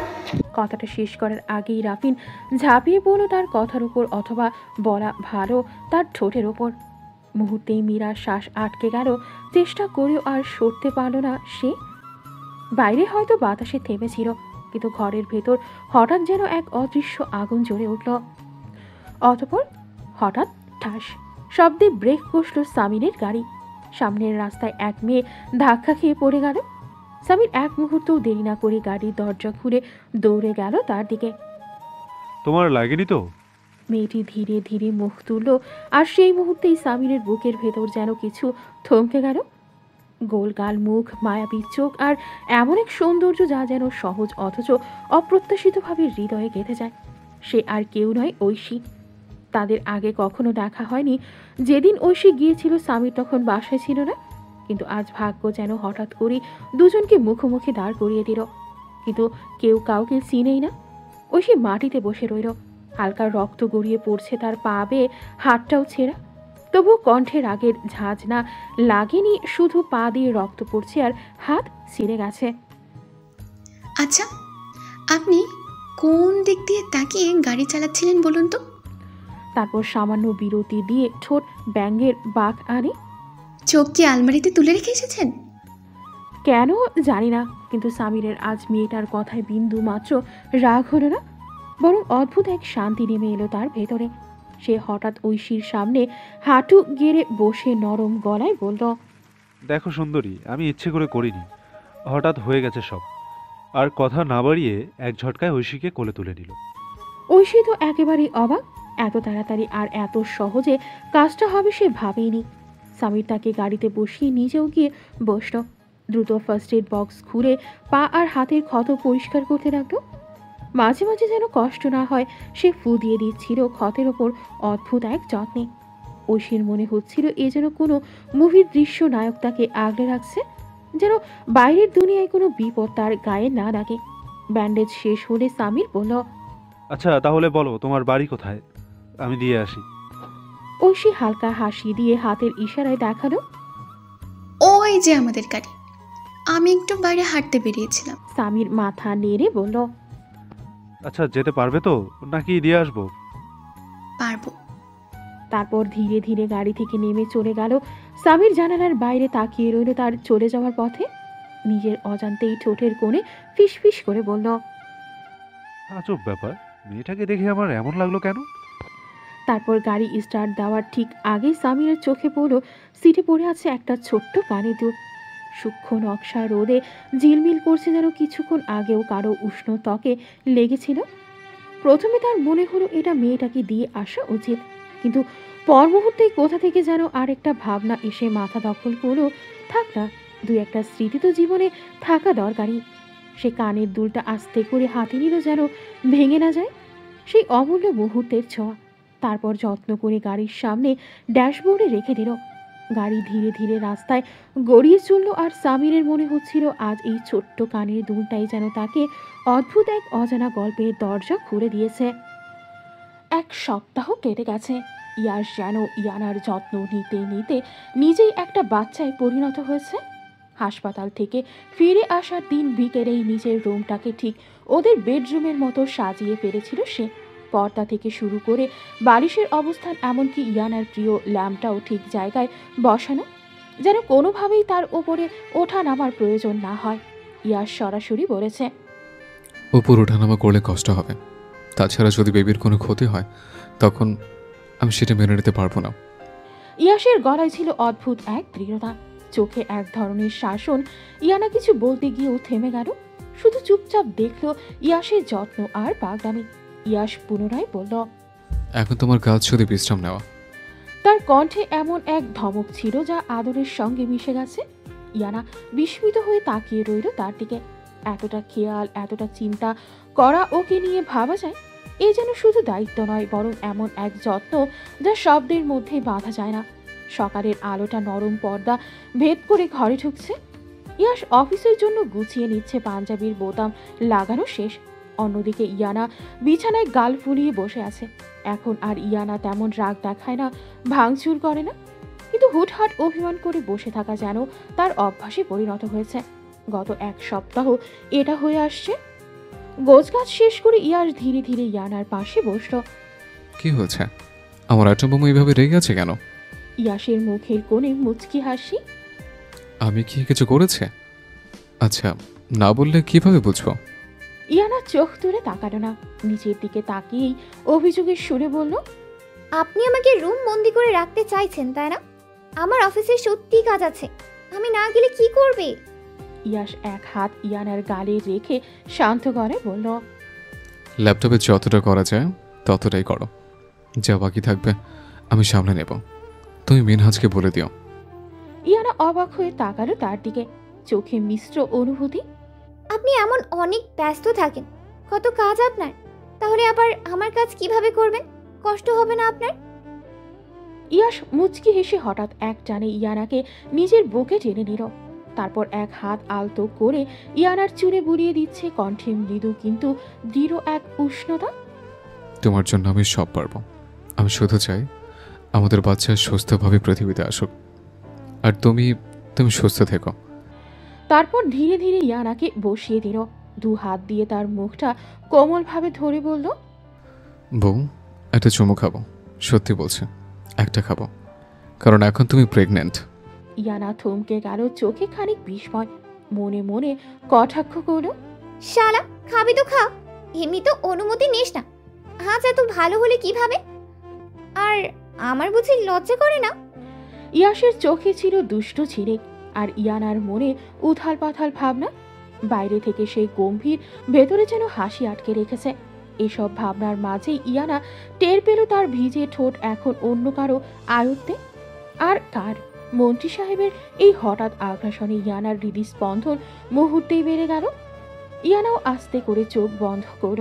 কথাটা শেষ করার আগেই রাফিন ঝাঁপিয়ে পড়ল তার কথার উপর, অথবা বলা ভালো তার ঠোঁটের ওপর। মুহূর্তেই মীরা শ্বাস আটকে গেল, চেষ্টা করেও আর সরতে পারল না সে। বাইরে হয়তো বাতাসে থেমেছিল, কিন্তু ঘরের ভেতর হঠাৎ যেন এক অদৃশ্য আগুন জ্বলে উঠল। অতঃপর হঠাৎ ঠাস শব্দে ব্রেক কষল সামিরের গাড়ি। সামনের রাস্তায় এক মেয়ে ধাক্কা খেয়ে পড়ে গেল। সামির এক মুহূর্তও দেরি না করে গাড়ির দরজা খুলে দৌড়ে গেল তার দিকে। তোমার লাগেনি তো? মেয়েটি ধীরে ধীরে মুখ তুলল, আর সেই মুহূর্তেই সামিরের বুকের ভেতর যেন কিছু থমকে গেল। গোলগাল মুখ, মায়াবী চোখ, আর এমন এক সৌন্দর্য যা যেন সহজ অথচ অপ্রত্যাশিতভাবে হৃদয়ে গেঁথে যায়। সে আর কেউ নয়, ঐশী। তাদের আগে কখনো দেখা হয়নি। যেদিন ঐশী গিয়েছিল সামির তখন বাসায় ছিল না, কিন্তু আজ ভাগ্য যেন হঠাৎ করে দুজনকে মুখোমুখি দাঁড় করিয়ে দিল। কিন্তু কেউ কাউকে চিনেই না। ঐশী মাটিতে বসে রইল, হালকা রক্ত গড়িয়ে পড়ছে তার পা বেয়ে, হাতটাও ছেঁড়া। তবুও কণ্ঠের আগের ঝাঁজ না লাগেনি, শুধু পা দিয়ে রক্ত পড়ছে আর হাত ছিঁড়ে গেছে। আচ্ছা, আপনি কোন দিক দিয়ে তাকিয়ে গাড়ি চালাচ্ছিলেন বলুন তো? তারপর সামান্য বিরতি দিয়ে ঠোঁট ব্যঙ্গের বাঁক আনে। চোখ কি আলমারিতে তুলে রেখে এসেছেন? কেন জানি না, কিন্তু সামিরের আজ মেয়েটার কথায় বিন্দু মাত্র রাগ হলো না, বরং অদ্ভুত এক শান্তি নেমে এলো তার ভেতরে। সে হঠাৎ ঐশীর সামনে হাঁটু গেড়ে বসে নরম গলায় বলল, দেখো সুন্দরী, আমি ইচ্ছে করে করিনি, হঠাৎ হয়ে গেছে সব। আর কথা না বাড়িয়ে এক ঝটকায় ঐশীকে কোলে তুলে নিল। ঐশী তো একেবারেই অবাক। এত তাড়াতাড়ি আর এত সহজে কাজটা হবে সে ভাবেইনি। সামির তাকে গাড়িতে বসিয়ে নিজেও গিয়ে বসল। দ্রুত ফার্স্ট এড বক্স খুলে পা আর হাতের ক্ষত পরিষ্কার করতে লাগলো। মাঝে মাঝে যেন কষ্ট না হয় সে ফু দিয়ে দিচ্ছিল ক্ষতের ওপর অদ্ভুত এক যত্নে। ঐশীর মনে হচ্ছিল এ যেন কোনো মুভির দৃশ্য নায়ক তাকে আগলে রাখছে, যেন বাইরের দুনিয়ায় কোনো বিপদ তার গায়ে না লাগে। ব্যান্ডেজ শেষ হলে সামির বলল, আচ্ছা তাহলে বলো তোমার বাড়ি কোথায়, আমি দিয়ে আসি। ঐশী হালকা হাসি দিয়ে হাতের ইশারায় দেখালো, ওই যে আমাদের গাড়ি। আমি একটু বাইরে হাঁটতে বেরিয়েছিলাম। সামির মাথা নেড়ে বলল, আচ্ছা যেতে পারবে তো, নাকি দিয়ে আসবো? পারবো। তারপর ধীরে ধীরে গাড়ি থেকে নেমে চলে গেল। সামির জানালার বাইরে তাকিয়ে রইল তার চলে যাওয়ার পথে। নিজের অজান্তেই ঠোঁটের কোণে ফিসফিস করে বলল, আজব ব্যাপার, মেয়েটাকে দেখে আমার এমন লাগলো কেন? তারপর গাড়ি স্টার্ট দেওয়ার ঠিক আগে সামিরের চোখে পড়ল সিটে পড়ে আছে একটা ছোট্ট কানের দুল। সূক্ষ্ম নকশা রোদে ঝিলমিল করছে, যেন কিছুক্ষণ আগেও কারো উষ্ণ ত্বকে লেগেছিল। প্রথমে তার মনে হলো এটা মেয়েটাকে দিয়ে আসা উচিত, কিন্তু পর মুহূর্তেই কোথা থেকে যেন আরেকটা ভাবনা এসে মাথা দখল করলো। থাক না, দুই একটা স্মৃতি তো জীবনে থাকা দরকারি। সে কানের দুলটা আস্তে করে হাতে নিল যেন ভেঙে না যায়। সেই অমূল্য মুহূর্তের ছোঁয়া। তারপর যত্ন করে গাড়ির সামনে ড্যাশবোর্ডে রেখে দিল। গাড়ি ধীরে ধীরে রাস্তায় গড়িয়ে চলল, আর সামিরের মনে হচ্ছিল আজ এই ছোট্ট কানের দুলটাই যেন তাকে অদ্ভুত এক অজানা গল্পের দরজা খুলে দিয়েছে। এক সপ্তাহ কেটে গেছে। ইয়াশ যেন ইয়ানার যত্ন নিতে নিতে নিজেই একটা বাচ্চায় পরিণত হয়েছে। হাসপাতাল থেকে ফিরে আসার দিন বিকেলেই নিজের রুমটাকে ঠিক ওদের বেডরুমের মতো সাজিয়ে ফেলেছিল সে। পর্দা থেকে শুরু করে বালিশের অবস্থান, এমনকি ইয়ানার প্রিয় ল্যাম্পটাও ঠিক জায়গায় বসানো, যেন কোনোভাবেই তার ওপরে ওঠা নামার প্রয়োজন না হয়। ইয়াশ সরাসরি বলেছে, উপর ওঠানামা করলে কষ্ট হবে, তাছাড়া যদি বেবির কোনো ক্ষতি হয় তখন আমি সেটা মেনে নিতে পারবো না। ইয়াসের গলায় ছিল অদ্ভুত এক দৃঢ়তা, চোখে এক ধরনের শাসন। ইয়ানা কিছু বলতে গিয়েও থেমে গেল, শুধু চুপচাপ দেখলো ইয়াসের যত্ন আর পাগলামি। ইয়াস পুনরায় বলল, এখন তোমার কাজ শুধু বিশ্রাম নেওয়া। তার কণ্ঠে এমন এক ধমক ছিল যা আদরের সঙ্গে মিশে গেছে। ইয়ানা বিস্মিত হয়ে তাকিয়ে রইল তার দিকে। এতটা খেয়াল, এতটা চিন্তা করা ওকে নিয়ে ভাবা যায়? এ যেন শুধু দায়িত্ব নয়, বরং এমন এক যত্ন যা শব্দের মধ্যে বাঁধা যায় না। সকালের আলোটা নরম পর্দা ভেদ করে ঘরে ঢুকছে। ইয়াস অফিসের জন্য গুছিয়ে নিচ্ছে, পাঞ্জাবির বোতাম লাগানো শেষ। অন্যদিকে ইয়ানা বিছানায় গাল ফুলিয়ে বসে আছে। এখন আর ইয়ানা তেমন রাগ দেখায় না, ভাঙচুর করে না, কিন্তু হুটহাট অভিমান করে বসে থাকা যেন তার অভ্যাসে পরিণত হয়েছে। গত এক সপ্তাহ এটা হয়ে আসছে। গোছগাছ শেষ করে ইয়াস ধীরে ধীরে ইয়ানার পাশে বসল। কি হয়েছে? আমার আইটেম বোমা এইভাবে রেগে আছে কেন? ইয়াসের মুখের কোণে মুচকি হাসি। আমি কি কিছু করেছে? আচ্ছা, না বললে কিভাবে বুঝবো? ইয়ানা চোখ তুলে তাকালো না, নিচের দিকে তাকিয়েই অভিযোগের সুরে বলল, আপনি আমাকে রুম বন্দি করে রাখতে চাইছেন, তাই না? আমার অফিসে সত্যি কাজ আছে, আমি না গেলে কি করবে? ইয়াস এক হাত ইয়ানার গালে রেখে শান্ত গলায় বলল, ল্যাপটপে যতটা করা যায় ততটাই করো, যা বাকি থাকবে আমি সামলে নেব। তুমি মিনহাজকে বলে দিও। ইয়ানা অবাক হয়ে তাকালো তার দিকে, চোখে মিশ্র অনুভূতি। আপনি এমন অনেক ব্যস্ত থাকেন, কত কাজ আপনার, তাহলে আবার আমার কাজ কিভাবে করবেন? কষ্ট হবে না আপনার? ইয়াস মুচকি হেসে হঠাৎ এক টানে ইয়ানাকে নিজের বুকে টেনে নিল। তারপর এক হাত আলতো করে ইয়ানার চুলে বুলিয়ে দিচ্ছে, কণ্ঠে মৃদু কিন্তু দৃঢ় এক উষ্ণতা। তোমার জন্য আমি সব পারবো। আমি শুধু চাই আমাদের বাচ্চা সুস্থভাবে পৃথিবীতে আসুক, আর তুমি সুস্থ থেকো। তারপর ধীরে ধীরে ইয়ানাকে বসিয়ে দিল, দু হাত দিয়ে তার মুখটা কোমলভাবে ধরে বলল, বউ, একটা চুমু খাবো। সত্যি বলছে, একটা খাবো, কারণ এখন তুমি প্রেগন্যান্ট। ইয়ানা থমকে গেল, চোখে খানিক বিস্ময়, মনে মনে কটাক্ষ করল, শালা, খাবি তো খা, এমনি তো অনুমতি নিস না। আজ এত ভালো হলে কিভাবে? আর আমার বুঝি লজ্জা করে না? ইয়াসের চোখে ছিল দুষ্ট ছিঁড়ে, আর ইয়ানার মনে উথাল পাথাল ভাবনা। বাইরে থেকে সেই গম্ভীর, ভেতরে যেন হাসি আটকে রেখেছে। এসব ভাবনার মাঝেই ইয়ানা টের পেল তার ভিজে ঠোঁট এখন অন্য কারো আয়ত্তে। আর কার? মন্ত্রী সাহেবের এই হঠাৎ আগ্রাসনে ইয়ানার হৃদস্পন্দন মুহূর্তেই বেড়ে গেল। ইয়ানাও আস্তে করে চোখ বন্ধ করল।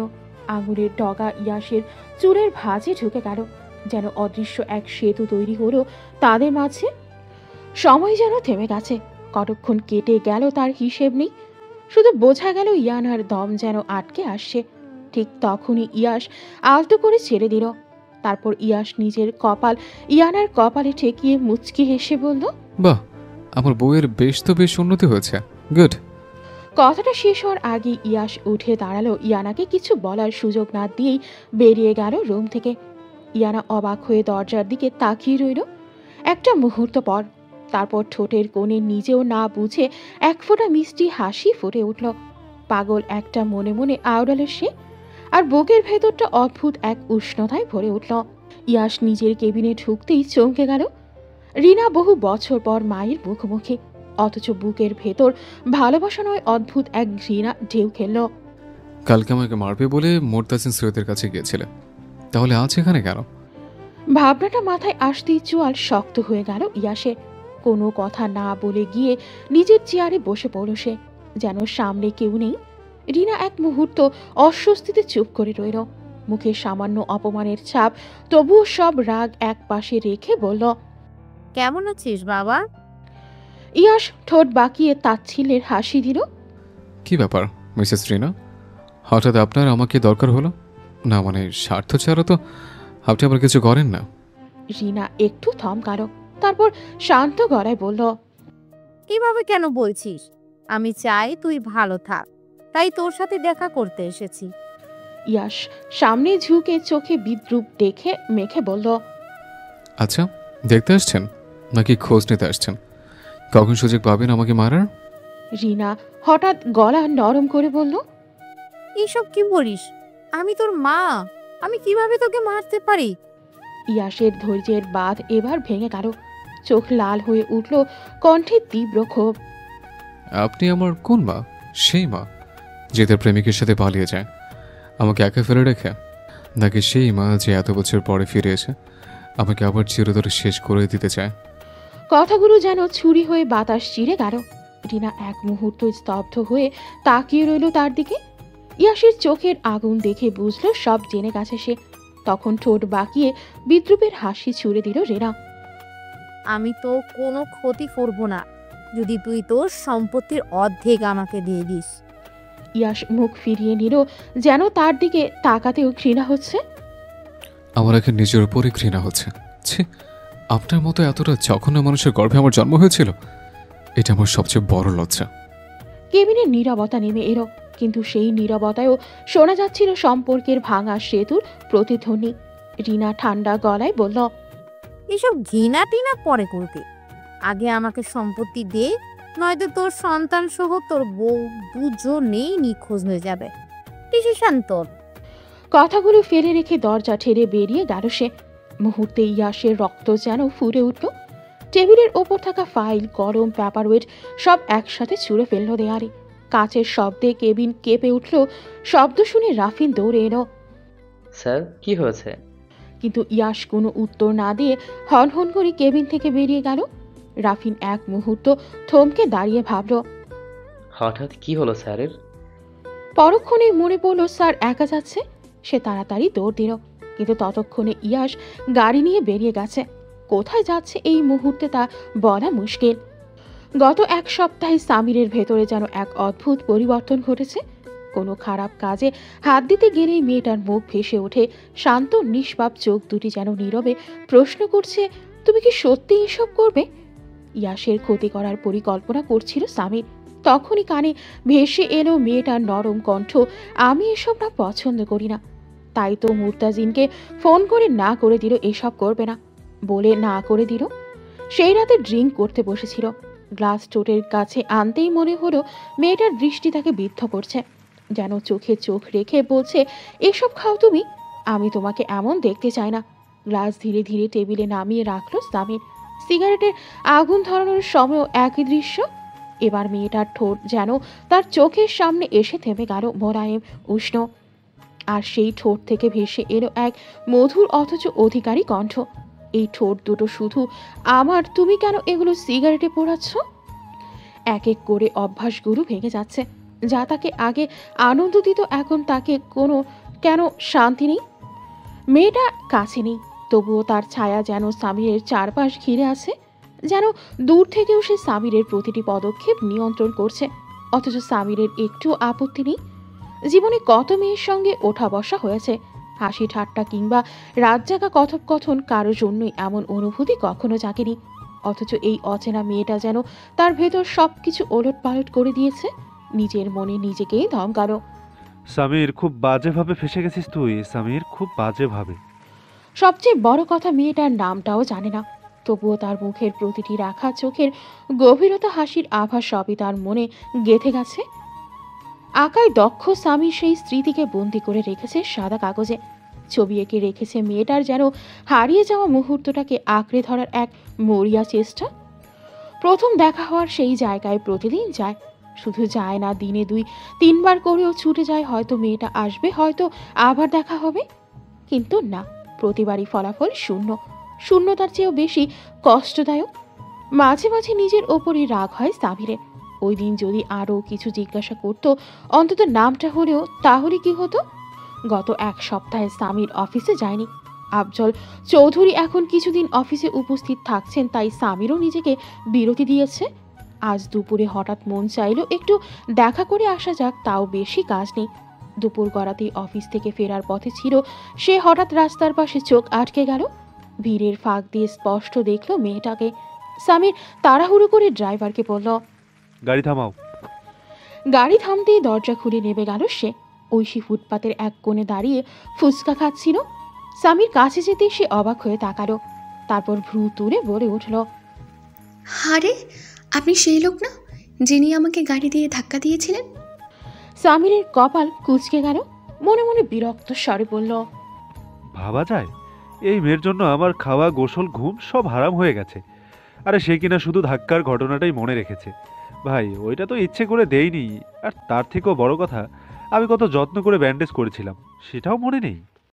আঙুলের ডগা ইয়াসের চুলের ভাঁজে ঢুকে গেল, যেন অদৃশ্য এক সেতু তৈরি হলো তাদের মাঝে। সময় যেন থেমে গেছে, কতক্ষণ কেটে গেল তার হিসেব নেই। শুধু বোঝা গেল ইয়ানার দম যেন আটকে আসছে। ঠিক তখনই ইয়াস আলতো করে ছেড়ে দিল। তারপর ইয়াস নিজের কপাল ইয়ানার কপালে ঠেকিয়ে মুচকি হেসে বলল, বাহ, আমার বউয়ের বেশ উন্নতি হয়েছে, গুড। কথাটা শেষ হওয়ার আগে ইয়াস উঠে দাঁড়ালো, ইয়ানাকে কিছু বলার সুযোগ না দিয়েই বেরিয়ে গেল রুম থেকে। ইয়ানা অবাক হয়ে দরজার দিকে তাকিয়ে রইল একটা মুহূর্ত পর। তারপর ঠোঁটের কোণে নিজেও না বুঝে এক ফোঁটা মিষ্টি হাসি ফুটে উঠল। পাগল একটা মনে মনে আওড়ালো সে, আর বুকের ভেতরটা অদ্ভুত এক উষ্ণতায় ভরে উঠল। ইয়াস নিজের কেবিনে ঢুকতেই চমকে গেল। রিনা বহু বছর পর মায়ের মুখোমুখি, অথচ বুকের ভেতর ভালোবাসা নয়, অদ্ভুত এক ঘৃণা ঢেউ খেলল। কালকে আমাকে মারবে বলে মোরতাসিন সৈয়দের কাছে গিয়েছিলে, তাহলে আজ এখানে কেন? ভাবনাটা মাথায় আসতেই চোয়াল শক্ত হয়ে গেল ইয়াসের। কোনো কথা না বলে গিয়ে নিজের চেয়ারে বসে পড়ল সে, যেন সামনে কেউ নেই। রিনা এক মুহূর্ত অস্বস্তিতে চুপ করে রইল, মুখে সামান্য অপমানের ছাপ, তবুও সব রাগ এক পাশে রেখে বলল, কেমন আছিস বাবা? ইয়াস ঠোঁট বাঁকিয়ে তাচ্ছিল্যের হাসি দিল। কি ব্যাপার মিসেস রিনা, হঠাৎ আপনার আমাকে দরকার হলো? না মানে স্বার্থ ছাড়া তো আপনি আবার কিছু করেন না। রিনা একটু থমকাল, তারপর শান্ত গলায় বলল, কিভাবে কেন বলছিস? আমি চাই তুই ভালো থাক, তাই তোর সাথে দেখা করতে এসেছি। ইয়াস সামনে ঝুঁকে চোখে বিদ্রুপ দেখে মেখে বলল, আচ্ছা, দেখতে আসছেন নাকি খোঁজ নিতে আসছেন? কখন সুযোগ পাবেন আমাকে মারার? রিনা হঠাৎ গলা নরম করে বলল, এইসব কি বলিস? আমি তোর মা, আমি কিভাবে তোকে মারতে পারি? ইয়াসের ধৈর্যের বাঁধ এবার ভেঙে গেল। চোখ লাল হয়ে উঠল, কণ্ঠে তীব্র ক্ষোভ। আপনি আমার কোন মা? সেই মা যে তার প্রেমিকের সাথে পালিয়ে যায়, আমাকে একা ফেলে রেখে? নাকি সেই মা যে এত বছর পরে ফিরে এসে আমাকে আবার চিরতরে শেষ করে দিতে চায়? কথাগুলো যেন ছুরি হয়ে বাতাস চিরে গেল। রিনা এক মুহূর্ত স্তব্ধ হয়ে তাকিয়ে রইল তার দিকে। ইয়াসের চোখের আগুন দেখে বুঝলো সব জেনে গেছে সে। তখন ঠোঁট বাঁকিয়ে বিদ্রুপের হাসি ছুড়ে দিল রিনা। আমি তো কোনো ক্ষতি করব না যদি তুই তোর সম্পত্তির অর্ধেক আমাকে দিয়ে দিস। ইয়াস মুখ ফিরিয়ে নিল, যেন তার দিকে তাকাতেও ঘৃণা হচ্ছে। আমার এখন নিজের উপরে ঘৃণা হচ্ছে। ছি, আপনার মতো এতটা জঘন্য মানুষের গর্ভে আমার জন্ম হয়েছিল, এটা আমার সবচেয়ে বড় লজ্জা। কেবিনের নীরবতা নেমে এলো, কিন্তু সেই নীরবতায়ও শোনা যাচ্ছিল সম্পর্কের ভাঙা সেতুর প্রতিধ্বনি। রিনা ঠান্ডা গলায় বলল, এসব ঘৃণা টিনা পরে করবে, আগে আমাকে সম্পত্তি দে, নয়তো তোর সন্তান সহ তোর বউ দুজনেই নিখোঁজ হয়ে যাবে। ডিসিশন তোর। কথাগুলো ফেলে রেখে দরজা ঠেলে বেরিয়ে গেল সে। মুহূর্তে ইয়াসের রক্ত যেন ফুটে উঠল। টেবিলের ওপর থাকা ফাইল, কলম, পেপারওয়েট সব একসাথে ছুঁড়ে ফেলল দেয়ালে। কাঁচের শব্দে কেবিন কেঁপে উঠল। শব্দ শুনে রাফিন দৌড়ে এলো। স্যার, কি হয়েছে? কিন্তু ইয়াস কোনো উত্তর না দিয়ে হনহন করে কেবিন থেকে বেরিয়ে গেল। রাফিন এক মুহূর্ত থমকে দাঁড়িয়ে ভাবল, হঠাৎ কি হলো স্যারের? পরক্ষণে মনে পড়ল স্যার একা যাচ্ছে। সে তাড়াতাড়ি দৌড় দিল, কিন্তু ততক্ষণে ইয়াস গাড়ি নিয়ে বেরিয়ে গেছে। কোথায় যাচ্ছে এই মুহূর্তে তা বলা মুশকিল। গত এক সপ্তাহে সামিরের ভেতরে যেন এক অদ্ভুত পরিবর্তন ঘটেছে। কোনো খারাপ কাজে হাত দিতে গেলেই মেয়েটার মুখ ভেসে ওঠে, শান্ত নিষ্পাপ চোখ দুটি যেন নীরবে প্রশ্ন করছে, তুমি কি সত্যি এসব করবে? ইয়াসের ক্ষতি করার পরিকল্পনা করছিল সামির। তখনই কানে ভেসে এলো মেয়েটার নরম কণ্ঠ, আমি এসব না পছন্দ করি না। তাই তো মুর্তাজিনকে ফোন করে না করে দিল এসব করবে না বলে, না করে দিল। সেই রাতে ড্রিঙ্ক করতে বসেছিল। গ্লাস টোটের কাছে আনতেই মনে হলো মেয়েটার দৃষ্টি তাকে বিদ্ধ করছে, যেন চোখে চোখ রেখে বলছে, এসব খাও তুমি, আমি তোমাকে এমন দেখতে চাই না। গ্লাস ধীরে ধীরে টেবিলে নামিয়ে রাখলো সামির। সিগারেটের আগুন ধরানোর সময়ও একই দৃশ্য। এবার মেয়েটার ঠোঁট যেন তার চোখের সামনে এসে থেমে গেল, মোলায়েম, উষ্ণ। আর সেই ঠোঁট থেকে ভেসে এলো এক মধুর অথচ অধিকারী কণ্ঠ, এই ঠোঁট দুটো শুধু আমার, তুমি কেন এগুলো সিগারেটে পোড়াচ্ছ? এক এক করে অভ্যাসগুলো ভেঙে যাচ্ছে। যা তাকে আগে আনন্দ দিত এখন তাকে কোনো কেন শান্তি নেই। মেয়েটা কাছে নেই, তবুও তার ছায়া যেন সামিরের চারপাশ ঘিরে আছে, যেন দূর থেকেও সে সামিরের প্রতিটি পদক্ষেপ নিয়ন্ত্রণ করছে। অথচ সামিরের একটু আপত্তি নেই। জীবনে কত মেয়ের সঙ্গে ওঠা বসা হয়েছে, হাসি ঠাট্টা কিংবা রাত জাগা কথোপকথন, কারোর জন্যই এমন অনুভূতি কখনো জাগেনি। অথচ এই অচেনা মেয়েটা যেন তার ভেতর সবকিছু ওলট পালট করে দিয়েছে। নিজের মনে নিজেকেই ধমকালো, সামির, খুব বাজেভাবে ফেসে গেছিস তুই। সামির, খুব বাজেভাবে। সবচেয়ে বড় কথা, মেয়েটার নামটাও জানে না। তবুও তার মুখের প্রতিটি রাখা চোখের গভীরতা, হাসির আভাস সবই তার মনে গেঁথে গেছে। আঁকায় দক্ষ স্বামী সেই স্মৃতিকে বন্দি করে রেখেছে সাদা কাগজে। ছবি এঁকে রেখেছে মেয়েটার যেন হারিয়ে যাওয়া মুহূর্তটাকে আঁকড়ে ধরার এক মরিয়া চেষ্টা। প্রথম দেখা হওয়ার সেই জায়গায় প্রতিদিন যায়, শুধু যায় না, দিনে 2-3 বার করেও ছুটে যায়। হয়তো মেয়েটা আসবে, হয়তো আবার দেখা হবে, কিন্তু না, প্রতিবারই ফলাফল শূন্য। শূন্যতার চেয়েও বেশি কষ্টদায়ক। মাঝে মাঝে নিজের ওপরই রাগ হয় সামিরের। ওই দিন যদি আরও কিছু জিজ্ঞাসা করতো, অন্তত নামটা হলেও, তাহলে কি হতো? গত এক সপ্তাহে সামির অফিসে যায়নি। আফজল চৌধুরী এখন কিছুদিন অফিসে উপস্থিত থাকছেন, তাই সামিরও নিজেকে বিরতি দিয়েছে। আজ দুপুরে হঠাৎ মন চাইল একটু দেখা করে আসা যাক, তাও বেশি কাজ নেই। দুপুর গড়াতেই অফিস থেকে ফেরার পথে ছিল সে, হঠাৎ রাস্তার পাশে চোখ আটকে গেল। ভিড়ের ফাঁক দিয়ে স্পষ্ট দেখল মেয়েটাকে। সামির তাড়াহুড়ো করে ড্রাইভারকে বলল, গাড়ি থামাও। গাড়ি থামতেই দরজা খুলে নেমে গেল সে। ঐশী ফুটপাতের এক কোণে দাঁড়িয়ে ফুচকা খাচ্ছিল। সামির কাছে যেতেই সে অবাক হয়ে তাকালো, তারপর ভ্রু তুলে বলে উঠল, আরে আপনি সেই লোক না যিনি আমাকে গাড়ি দিয়ে ধাক্কা দিয়েছিলেন? সামিরের কপাল কুঁচকে গেল, মনে মনে বিরক্ত স্বরে বলল, ভাবা যায় এই মেয়ের জন্য আমার খাওয়া, গোসল, ঘুম সব হারাম হয়ে গেছে। আরে সে কিনা শুধু ধাক্কার ঘটনাটাই মনে রেখেছে। ভাই ওইটা তো ইচ্ছে করে দেইনি। আর তার থেকেও বড় কথা, আমি কত যত্ন করে ব্যান্ডেজ করেছিলাম সেটাও মনে নেই।